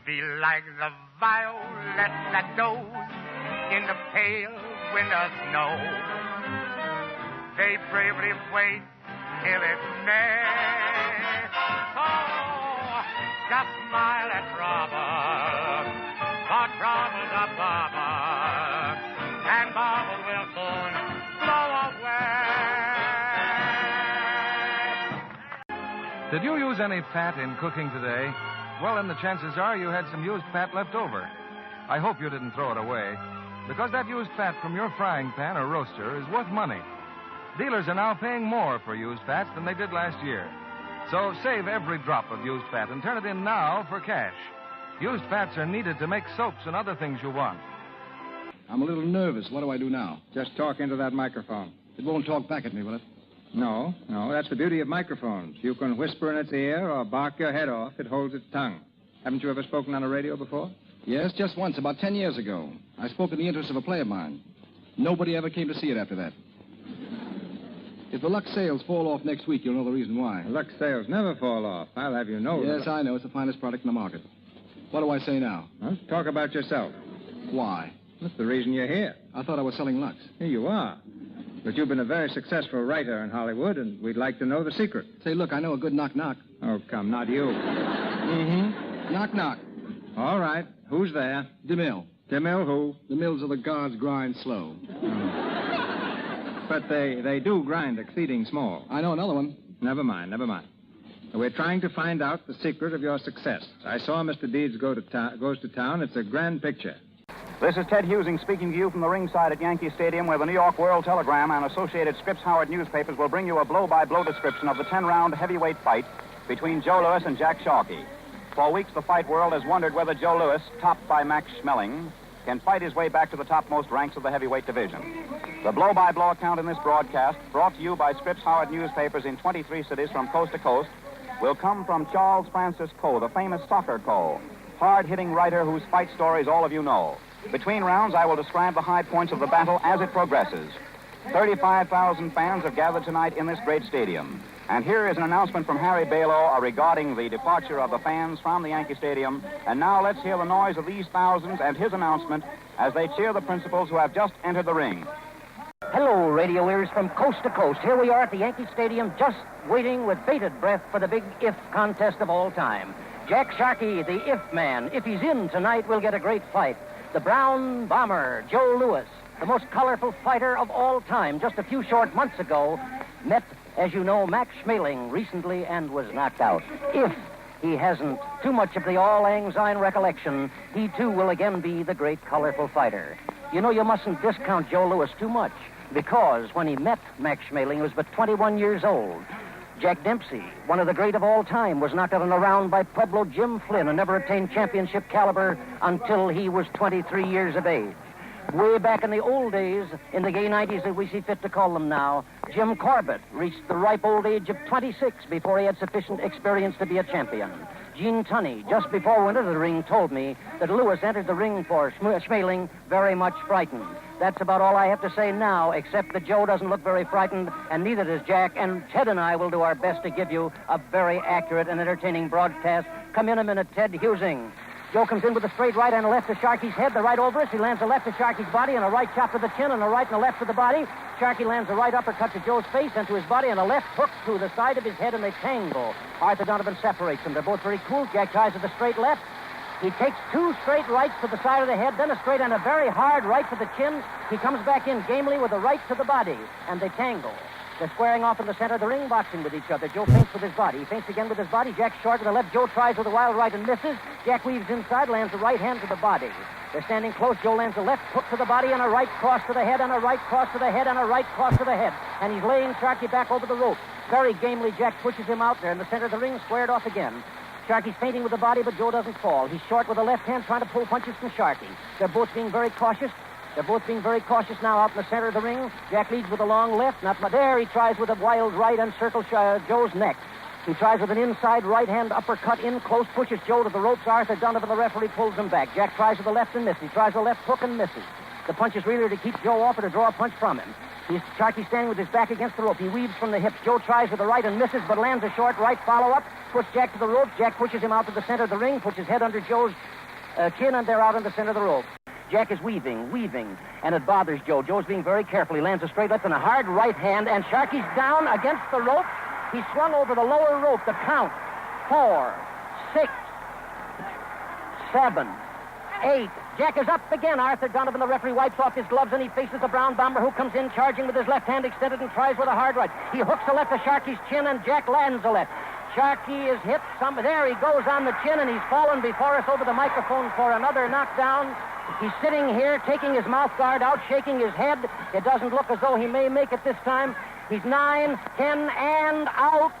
Speaker 11: Be like the violet that does in the pale winter snow. They bravely wait till it's May. Oh, just smile at trouble, for our troubles a bubble, and bubble will soon blow away.
Speaker 3: Did you use any fat in cooking today? Well, then the chances are you had some used fat left over. I hope you didn't throw it away, because that used fat from your frying pan or roaster is worth money. Dealers are now paying more for used fats than they did last year. So save every drop of used fat and turn it in now for cash. Used fats are needed to make soaps and other things you want.
Speaker 18: I'm a little nervous. What do I do now?
Speaker 19: Just talk into that microphone.
Speaker 18: It won't talk back at me, will it?
Speaker 19: No. That's the beauty of microphones. You can whisper in its ear or bark your head off. It holds its tongue. Haven't you ever spoken on the radio before?
Speaker 18: Yes, just once, about 10 years ago. I spoke in the interest of a play of mine. Nobody ever came to see it after that. If the Lux sales fall off next week, you'll know the reason why.
Speaker 19: Lux sales never fall off. I'll have you know.
Speaker 18: Yes, I know. It's the finest product in the market. What do I say now?
Speaker 19: Huh? Talk about yourself.
Speaker 18: Why?
Speaker 19: That's the reason you're here.
Speaker 18: I thought I was selling Lux.
Speaker 19: Here you are. But you've been a very successful writer in Hollywood, and we'd like to know the secret.
Speaker 18: Say, look, I know a good knock-knock.
Speaker 19: Oh, come, not you.
Speaker 18: Mm-hmm. Knock-knock.
Speaker 19: All right. Who's there?
Speaker 18: DeMille.
Speaker 19: DeMille who?
Speaker 18: The mills of the gods grind slow.
Speaker 19: But they do grind exceeding small.
Speaker 18: I know another one.
Speaker 19: Never mind. We're trying to find out the secret of your success. I saw Mr. Deeds goes to town. It's a grand picture.
Speaker 20: This is Ted Husing speaking to you from the ringside at Yankee Stadium, where the New York World Telegram and Associated Scripps Howard newspapers will bring you a blow-by-blow description of the 10-round heavyweight fight between Joe Louis and Jack Sharkey. For weeks, the fight world has wondered whether Joe Louis, topped by Max Schmeling, can fight his way back to the topmost ranks of the heavyweight division. The blow-by-blow account in this broadcast, brought to you by Scripps Howard newspapers in 23 cities from coast to coast, will come from Charles Francis Coe, the famous soccer Coe, hard-hitting writer whose fight stories all of you know. Between rounds, I will describe the high points of the battle as it progresses. 35,000 fans have gathered tonight in this great stadium. And here is an announcement from Harry Balow regarding the departure of the fans from the Yankee Stadium. And now let's hear the noise of these thousands and his announcement as they cheer the principals who have just entered the ring.
Speaker 21: Hello, radio ears from coast to coast. Here we are at the Yankee Stadium, just waiting with bated breath for the big if contest of all time. Jack Sharkey, the if man. If he's in tonight, we'll get a great fight. The brown bomber, Joe Louis, the most colorful fighter of all time, just a few short months ago, met, as you know, Max Schmeling recently and was knocked out. If he hasn't too much of the all-lang syne recollection, he too will again be the great colorful fighter. You know, you mustn't discount Joe Louis too much, because when he met Max Schmeling, he was but 21 years old. Jack Dempsey, one of the great of all time, was knocked out in a round by Pueblo Jim Flynn and never attained championship caliber until he was 23 years of age. Way back in the old days, in the gay 90s that we see fit to call them now, Jim Corbett reached the ripe old age of 26 before he had sufficient experience to be a champion. Gene Tunney, just before we entered the ring, told me that Louis entered the ring for Schmeling very much frightened. That's about all I have to say now, except that Joe doesn't look very frightened, and neither does Jack, and Ted and I will do our best to give you a very accurate and entertaining broadcast. Come in a minute, Ted Husing. Joe comes in with a straight right and a left to Sharkey's head, the right over us. He lands a left to Sharkey's body and a right chop to the chin and a right and a left to the body. Sharkey lands a right uppercut to Joe's face and to his body and a left hook to the side of his head, and they tangle. Arthur Donovan separates them. They're both very cool. Jack tries with a straight left. He takes two straight rights to the side of the head, then a straight and a very hard right to the chin. He comes back in gamely with a right to the body, and they tangle. They're squaring off in the center of the ring, boxing with each other. Joe feints with his body. He feints again with his body. Jack's short with the left. Joe tries with a wild right and misses. Jack weaves inside, lands a right hand to the body. They're standing close. Joe lands a left hook to the body and a right cross to the head and a right cross to the head and a right cross to the head. And he's laying Sharkey back over the rope. Very gamely, Jack pushes him out there in the center of the ring, squared off again. Sharkey's feinting with the body, but Joe doesn't fall. He's short with the left hand, trying to pull punches from Sharkey. They're both being very cautious. Now out in the center of the ring. Jack leads with a long left. Not there. He tries with a wild right and circles Joe's neck. He tries with an inside right hand uppercut in close, pushes Joe to the ropes. Arthur Donovan, the referee, pulls him back. Jack tries with the left and misses. He tries with a left hook and misses. The punch is really to keep Joe off or to draw a punch from him. Sharkey standing with his back against the rope. He weaves from the hips. Joe tries with the right and misses, but lands a short right follow-up. Puts Jack to the ropes. Jack pushes him out to the center of the ring, puts his head under Joe's chin, and they're out in the center of the rope. Jack is weaving, and it bothers Joe. Joe's being very careful. He lands a straight left and a hard right hand, and Sharkey's down against the rope. He's swung over the lower rope. The count: 4, 6, 7, 8, Jack is up again. Arthur Donovan, the referee, wipes off his gloves, and he faces the brown bomber, who comes in charging with his left hand extended and tries with a hard right. He hooks a left to Sharkey's chin, and Jack lands a left. Sharkey is hit. There he goes on the chin, and he's fallen before us over the microphone for another knockdown. He's sitting here, taking his mouth guard out, shaking his head. It doesn't look as though he may make it this time. He's 9, 10, and out.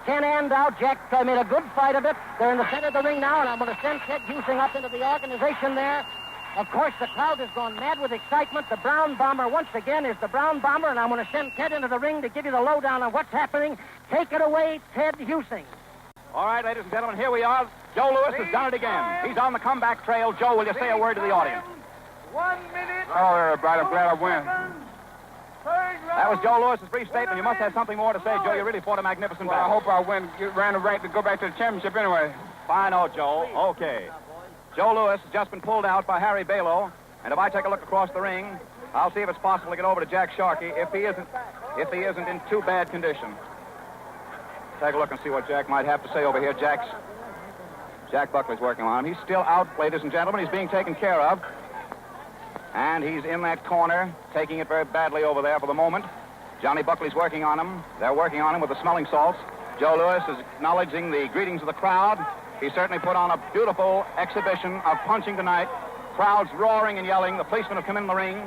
Speaker 21: 10 and out. Jack made a good fight of it. They're in the center of the ring now, and I'm going to send Ted Husing up into the organization there. Of course, the crowd has gone mad with excitement. The brown bomber, once again, is the brown bomber, and I'm going to send Ted into the ring to give you the lowdown on what's happening. Take it away, Ted Husing.
Speaker 20: All right, ladies and gentlemen, here we are. Joe Louis has done it again. He's on the comeback trail. Joe, will you say a word to the audience?
Speaker 24: 1 minute.
Speaker 25: Oh, everybody, I'm glad I win.
Speaker 20: That was Joe Louis's brief statement. You must have something more to say, Joe. You really fought a magnificent
Speaker 25: Well, I
Speaker 20: battle.
Speaker 25: hope I win. Ran the rank to go back to the championship anyway.
Speaker 20: Fine, Joe. Okay. Joe Louis has just been pulled out by Harry Balow, and if I take a look across the ring, I'll see if it's possible to get over to Jack Sharkey if he isn't in too bad condition. Take a look and see what Jack might have to say over here. Jack Buckley's working on him. He's still out, ladies and gentlemen. He's being taken care of. And he's in that corner, taking it very badly over there for the moment. Johnny Buckley's working on him. They're working on him with the smelling salts. Joe Louis is acknowledging the greetings of the crowd. He certainly put on a beautiful exhibition of punching tonight. Crowds roaring and yelling. The policemen have come in the ring.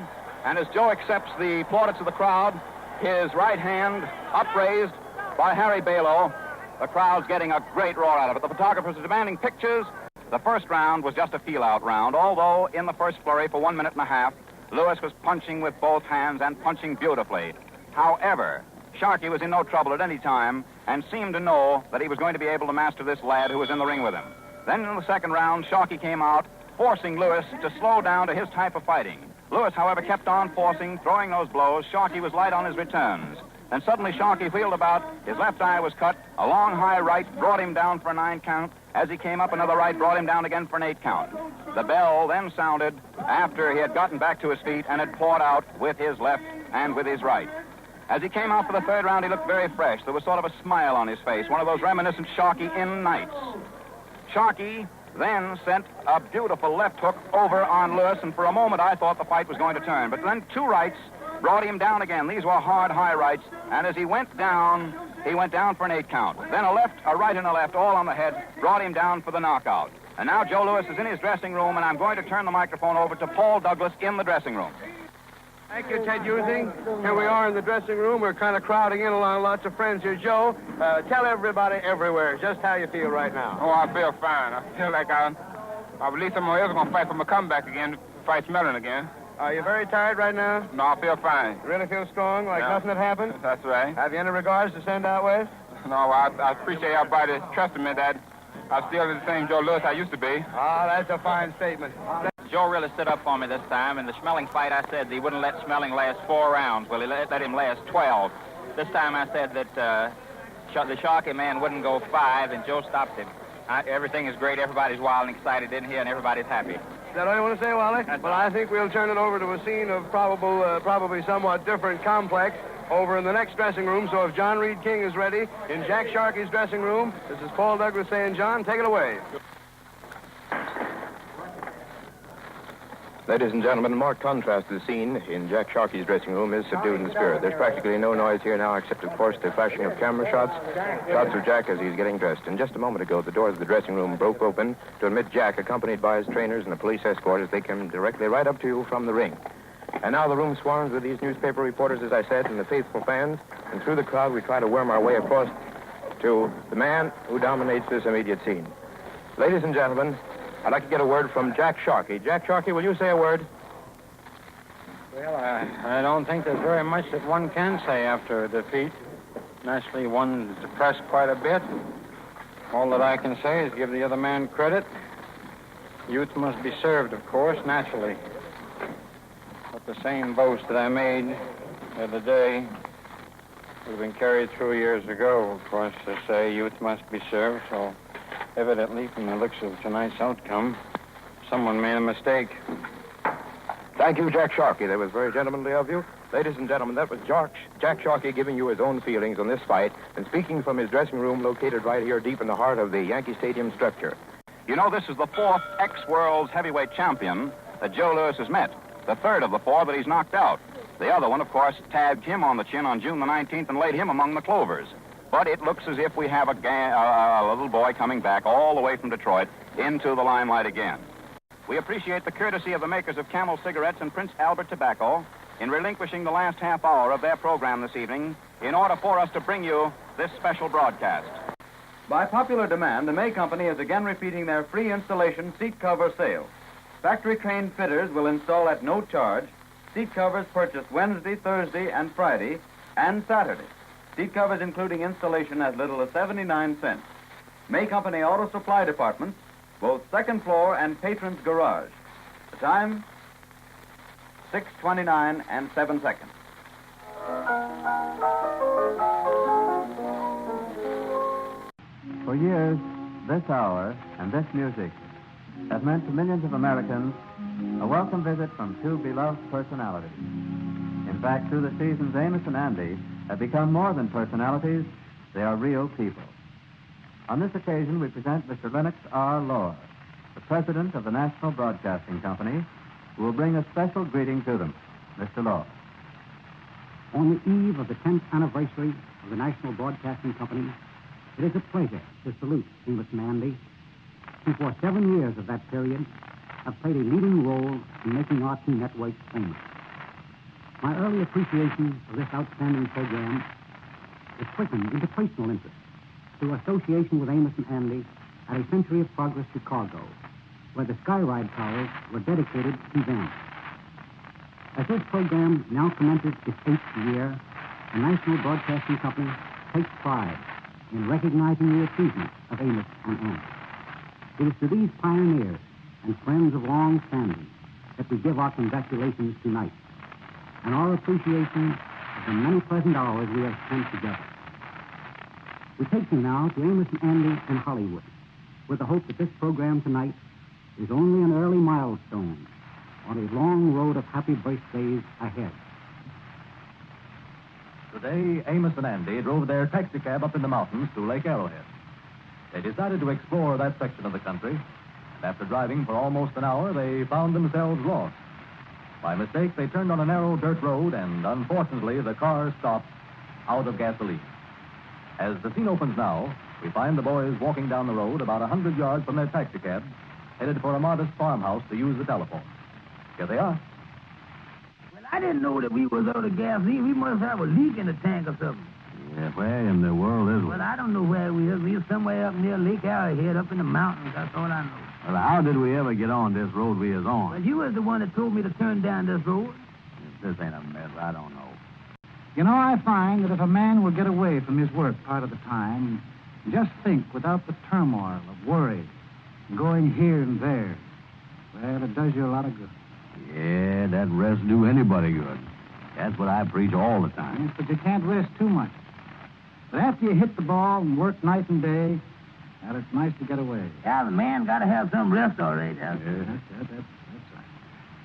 Speaker 20: And as Joe accepts the plaudits of the crowd, his right hand upraised by Harry Balow, the crowd's getting a great roar out of it. The photographers are demanding pictures. The first round was just a feel-out round, although in the first flurry for 1 minute and a half, Louis was punching with both hands and punching beautifully. However, Sharkey was in no trouble at any time and seemed to know that he was going to be able to master this lad who was in the ring with him. Then in the second round, Sharkey came out, forcing Louis to slow down to his type of fighting. Louis, however, kept on forcing, throwing those blows. Sharkey was light on his returns. Then suddenly Sharkey wheeled about. His left eye was cut. A long, high right brought him down for a 9 count. As he came up, another right brought him down again for an 8 count. The bell then sounded after he had gotten back to his feet and had poured out with his left and with his right. As he came out for the third round, he looked very fresh. There was sort of a smile on his face, one of those reminiscent Sharkey in nights. Sharkey then sent a beautiful left hook over on Louis, and for a moment I thought the fight was going to turn. But then 2 rights brought him down again. These were hard, high rights, and as he went down for an 8 count. Then a left, a right, and a left, all on the head, brought him down for the knockout. And now Joe Louis is in his dressing room, and I'm going to turn the microphone over to Paul Douglas in the dressing room.
Speaker 1: Thank you, Ted Husing. Here we are in the dressing room. We're kind of crowding in along lots of friends here. Joe, tell everybody everywhere just how you feel right now.
Speaker 25: Oh, I feel fine. I feel like I believe someone else is going to fight for my comeback again, fight Myrna again.
Speaker 1: Are you very tired right now?
Speaker 25: No, I feel fine.
Speaker 1: You really feel strong, like nothing had happened?
Speaker 25: That's right.
Speaker 1: Have you any regards to send out with?
Speaker 25: No, I appreciate everybody trusting me that I'm still the same Joe Louis I used to be.
Speaker 1: Ah, that's a fine statement.
Speaker 10: Joe really stood up for me this time. In the Schmeling fight, I said he wouldn't let Schmeling last 4 rounds. Well, he let him last 12. This time I said that the Sharkey man wouldn't go 5, and Joe stopped him. Everything is great. Everybody's wild and excited in here, and everybody's happy.
Speaker 1: Is that all you want to say, Wally? Well, I think we'll turn it over to a scene of probably somewhat different complex over in the next dressing room. So if John Reed King is ready in Jack Sharkey's dressing room, this is Paul Douglas saying, John, take it away.
Speaker 15: Ladies and gentlemen, in marked contrast to the scene in Jack Sharkey's dressing room is subdued in spirit. There's practically no noise here now except, of course, the flashing of camera shots of Jack as he's getting dressed. And just a moment ago, the doors of the dressing room broke open to admit Jack, accompanied by his trainers and a police escort, as they came directly right up to you from the ring. And now the room swarms with these newspaper reporters, as I said, and the faithful fans. And through the crowd, we try to worm our way across to the man who dominates this immediate scene. Ladies and gentlemen, I'd like to get a word from Jack Sharkey. Jack Sharkey, will you say a word?
Speaker 16: Well, I don't think there's very much that one can say after a defeat. Naturally, one's depressed quite a bit. All that I can say is give the other man credit. Youth must be served, of course, naturally. But the same boast that I made the other day would have been carried through years ago, of course, to say youth must be served, so evidently, from the looks of tonight's outcome, someone made a mistake.
Speaker 15: Thank you, Jack Sharkey. That was very gentlemanly of you. Ladies and gentlemen, that was Jack Sharkey giving you his own feelings on this fight and speaking from his dressing room located right here deep in the heart of the Yankee Stadium structure.
Speaker 20: You know, this is the 4th ex-World's heavyweight champion that Joe Lewis has met, the third of the four that he's knocked out. The other one, of course, tabbed him on the chin on June the 19th and laid him among the clovers. But it looks as if we have a little boy coming back all the way from Detroit into the limelight again. We appreciate the courtesy of the makers of Camel cigarettes and Prince Albert tobacco in relinquishing the last half hour of their program this evening in order for us to bring you this special broadcast.
Speaker 2: By popular demand, the May Company is again repeating their free installation seat cover sale. Factory-trained fitters will install at no charge seat covers purchased Wednesday, Thursday, and Friday, and Saturday. Seat covers including installation as little as 79 cents. May Company Auto Supply Department, both second floor and Patron's Garage. The time, 6:29 and 7 seconds.
Speaker 5: For years, this hour and this music have meant to millions of Americans a welcome visit from two beloved personalities. In fact, through the seasons, Amos and Andy have become more than personalities. They are real people. On this occasion, we present Mr. Lennox R. Lohr, the president of the National Broadcasting Company, who will bring a special greeting to them. Mr. Lohr.
Speaker 6: On the eve of the 10th anniversary of the National Broadcasting Company, it is a pleasure to salute Amos and Andy, who for 7 years of that period have played a leading role in making our two networks famous. My early appreciation of this outstanding program is quickened into personal interest through association with Amos and Andy at a Century of Progress Chicago, where the Skyride Towers were dedicated to them. As this program now commences its 8th year, the National Broadcasting Company takes pride in recognizing the achievements of Amos and Andy. It is to these pioneers and friends of long standing that we give our congratulations tonight and our appreciation of the many pleasant hours we have spent together. We take you now to Amos and Andy in Hollywood with the hope that this program tonight is only an early milestone on a long road of happy birthdays ahead.
Speaker 12: Today, Amos and Andy drove their taxicab up in the mountains to Lake Arrowhead. They decided to explore that section of the country, and after driving for almost an hour, they found themselves lost. By mistake, they turned on a narrow dirt road, and unfortunately, the car stopped out of gasoline. As the scene opens now, we find the boys walking down the road about 100 yards from their taxicab, headed for a modest farmhouse to use the telephone. Here they are.
Speaker 22: Well, I didn't know that we was out of gasoline. We must have a leak in the tank or something.
Speaker 5: Yeah, where in the world is we?
Speaker 22: Well, I don't know where we is. We was somewhere up near Lake Arrowhead, up in the mountains. That's all I know.
Speaker 5: Well, how did we ever get on this road we is on?
Speaker 22: Well, you was the one that told me to turn down this road.
Speaker 5: If this ain't a mess, I don't know.
Speaker 6: You know, I find that if a man will get away from his work part of the time and just think without the turmoil of worry and going here and there, well, it does you a lot of good.
Speaker 5: Yeah, that rest do anybody good. That's what I preach all the time.
Speaker 6: Yes, but you can't rest too much. But after you hit the ball and work night and day, well, it's nice to get away.
Speaker 22: Yeah, the man got to have some rest all right.
Speaker 6: That's right.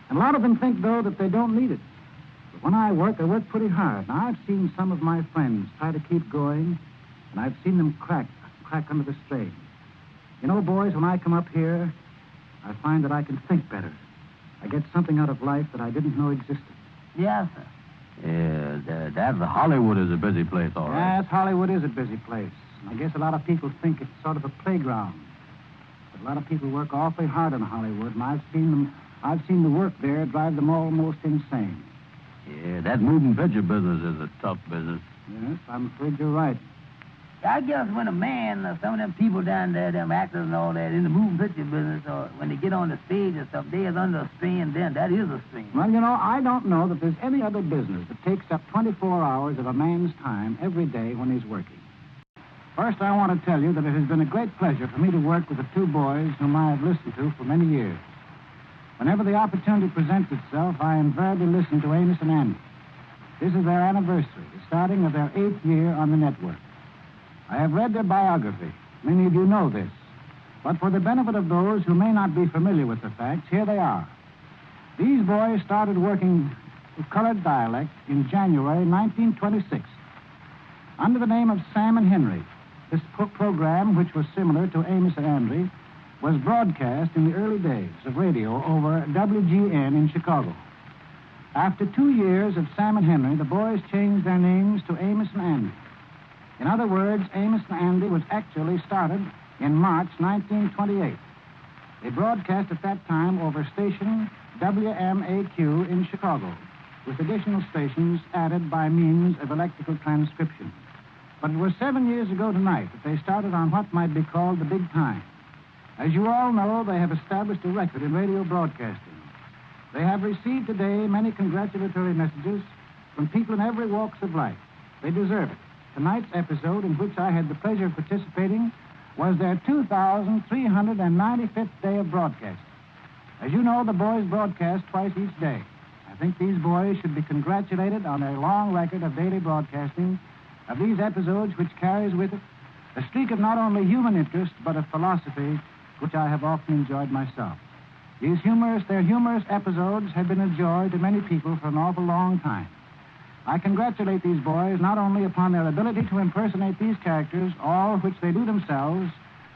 Speaker 6: And a lot of them think, though, that they don't need it. But when I work pretty hard. Now, I've seen some of my friends try to keep going, and I've seen them crack under the strain. You know, boys, when I come up here, I find that I can think better. I get something out of life that I didn't know existed.
Speaker 22: Yes, sir.
Speaker 5: Yeah, that's Hollywood is a busy place, all right.
Speaker 6: Yes, Hollywood is a busy place. I guess a lot of people think it's sort of a playground. But a lot of people work awfully hard in Hollywood, and I've seen the work there drive them almost insane.
Speaker 5: Yeah, that moving picture business is a tough business.
Speaker 6: Yes, I'm afraid you're right.
Speaker 22: I guess when a man, some of them people down there, them actors and all that, in the moving picture business, or when they get on the stage and stuff, they is under a strain, then that is a strain.
Speaker 6: Well, you know, I don't know that there's any other business that takes up 24 hours of a man's time every day when he's working. First, I want to tell you that it has been a great pleasure for me to work with the two boys whom I have listened to for many years. Whenever the opportunity presents itself, I invariably listen to Amos and Andy. This is their anniversary, the starting of their 8th year on the network. I have read their biography. Many of you know this. But for the benefit of those who may not be familiar with the facts, here they are. These boys started working with colored dialect in January 1926. Under the name of Sam and Henry, this program, which was similar to Amos and Andy, was broadcast in the early days of radio over WGN in Chicago. After 2 years of Sam and Henry, the boys changed their names to Amos and Andy. In other words, Amos and Andy was actually started in March 1928. They broadcast at that time over station WMAQ in Chicago, with additional stations added by means of electrical transcription. But it was 7 years ago tonight that they started on what might be called the big time. As you all know, they have established a record in radio broadcasting. They have received today many congratulatory messages from people in every walks of life. They deserve it. Tonight's episode, in which I had the pleasure of participating, was their 2,395th day of broadcasting. As you know, the boys broadcast twice each day. I think these boys should be congratulated on their long record of daily broadcasting of these episodes, which carries with it a streak of not only human interest, but of philosophy, which I have often enjoyed myself. Their humorous episodes have been a joy to many people for an awful long time. I congratulate these boys not only upon their ability to impersonate these characters, all which they do themselves,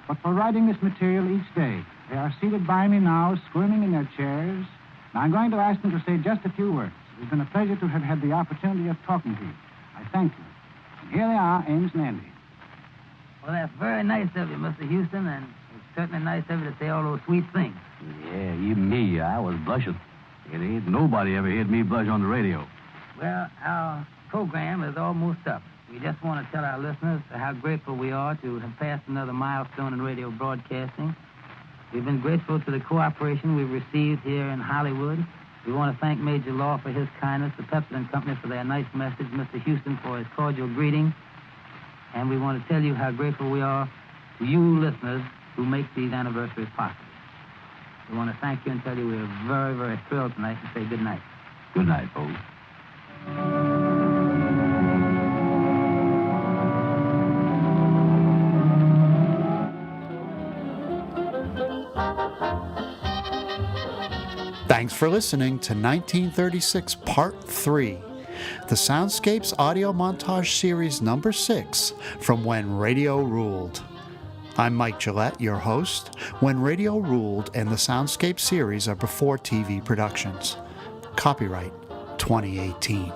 Speaker 6: but for writing this material each day. They are seated by me now, squirming in their chairs. Now, I'm going to ask them to say just a few words. It has been a pleasure to have had the opportunity of talking to you. I thank you. And here they are, Amos and Andy.
Speaker 22: Well, that's very nice of you, Mr. Houston, and it's certainly nice of you to say all those sweet things.
Speaker 4: Yeah, even me, I was blushing. It ain't nobody ever heard me blush on the radio.
Speaker 22: Well, our program is almost up. We just want to tell our listeners how grateful we are to have passed another milestone in radio broadcasting. We've been grateful to the cooperation we've received here in Hollywood. We want to thank Major Law for his kindness, the Pepsi and Company for their nice message, Mr. Houston for his cordial greeting. And we want to tell you how grateful we are to you listeners who make these anniversaries possible. We want to thank you and tell you we're very, very thrilled tonight and say good night.
Speaker 4: Good night, folks.
Speaker 7: Thanks for listening to 1936 Part 3, the Soundscapes audio montage series number 6 from When Radio Ruled. I'm Mike Gillett, your host. When Radio Ruled and the Soundscape series are before TV productions. Copyright 2018.